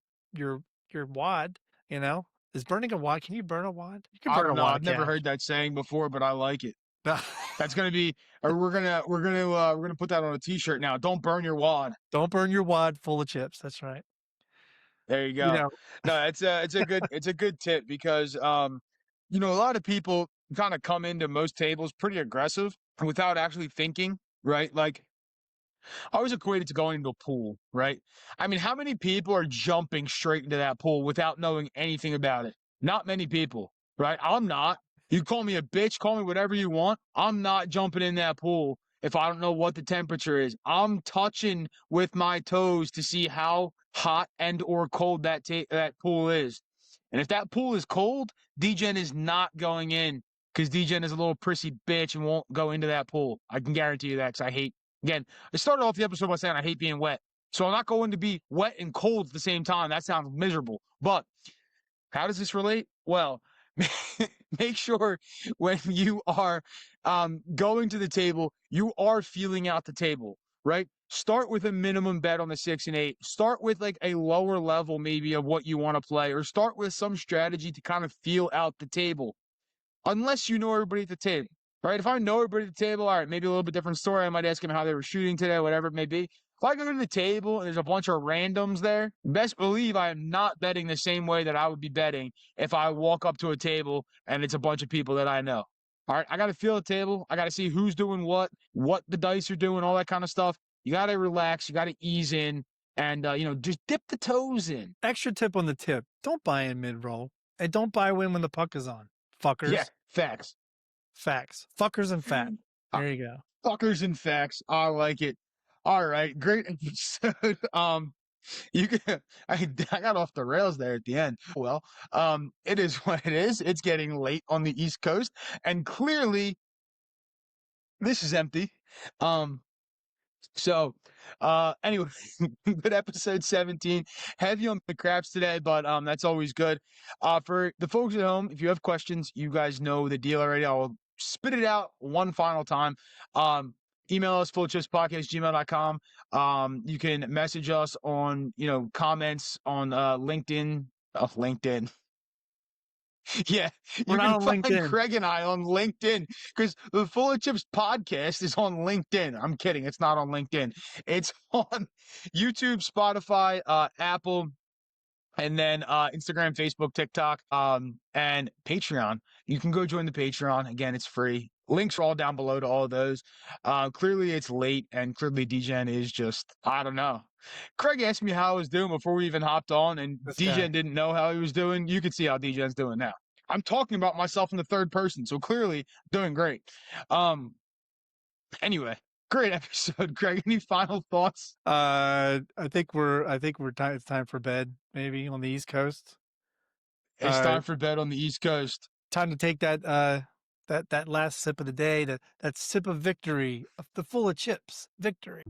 wad, you know? Is burning a wad, can you burn a wad? You can I burn a don't know. wad I've of never cash. heard that saying before, but I like it. That's gonna be, or we're gonna put that on a T-shirt now. Don't burn your wad. Don't burn your wad full of chips. That's right. There you You go. know, No, it's a good tip because a lot of people kind of come into most tables pretty aggressive without actually thinking, right? Like I always equate it to going into a pool, right? I mean, how many people are jumping straight into that pool without knowing anything about it? Not many people, right? I'm not. You call me a bitch, call me whatever you want. I'm not jumping in that pool if I don't know what the temperature is. I'm touching with my toes to see how hot and or cold that pool is. And if that pool is cold, DGen is not going in because DGen is a little prissy bitch and won't go into that pool. I can guarantee you that because I hate. Again, I started off the episode by saying I hate being wet. So I'm not going to be wet and cold at the same time. That sounds miserable. But how does this relate? Well, make sure when you are going to the table, you are feeling out the table, right? Start with a minimum bet on the 6 and 8. Start with like a lower level maybe of what you want to play, or start with some strategy to kind of feel out the table unless you know everybody at the table, right? If I know everybody at the table, all right, maybe a little bit different story. I might ask them how they were shooting today, whatever it may be. If I go to the table and there's a bunch of randoms there, best believe I am not betting the same way that I would be betting if I walk up to a table and it's a bunch of people that I know. All right, I got to feel the table. I got to see who's doing what the dice are doing, all that kind of stuff. You got to relax. You got to ease in and, just dip the toes in. extra tip on the tip. Don't buy in mid-roll. And don't buy when the puck is on. Yeah, Fuckers. facts. Facts. Fuckers and fat. There you go. Fuckers and facts. I like it. All right, great episode. You can, I got off the rails there at the end. Well, it is what it is. It's getting late on the East Coast, and clearly this is empty. Um, anyway, good episode 17. Heavy on the craps today, but that's always good. For the folks at home, if you have questions, you guys know the deal already. I'll spit it out one final time. Email us fullofchipspodcast@gmail.com. You can message us on, comments on LinkedIn. Oh, LinkedIn. Yeah, We're you can not on find LinkedIn. Craig and I on LinkedIn because the Full of Chips podcast is on LinkedIn. I'm kidding. It's not on LinkedIn. It's on YouTube, Spotify, Apple, and then Instagram, Facebook, TikTok, and Patreon. You can go join the Patreon. Again, it's free. Links are all down below to all of those. Clearly, it's late, and clearly, DGen is just, I don't know. Craig asked me how I was doing before we even hopped on, and This DGen guy. didn't know how he was doing. You can see how DGen's doing now. I'm talking about myself in the third person, so clearly doing great. Anyway, great episode, Craig. Any final thoughts? I think it's time for bed, maybe on the East Coast. It's time for bed on the East Coast. Time to take that that last sip of the day, that sip of victory, of the full of chips victory.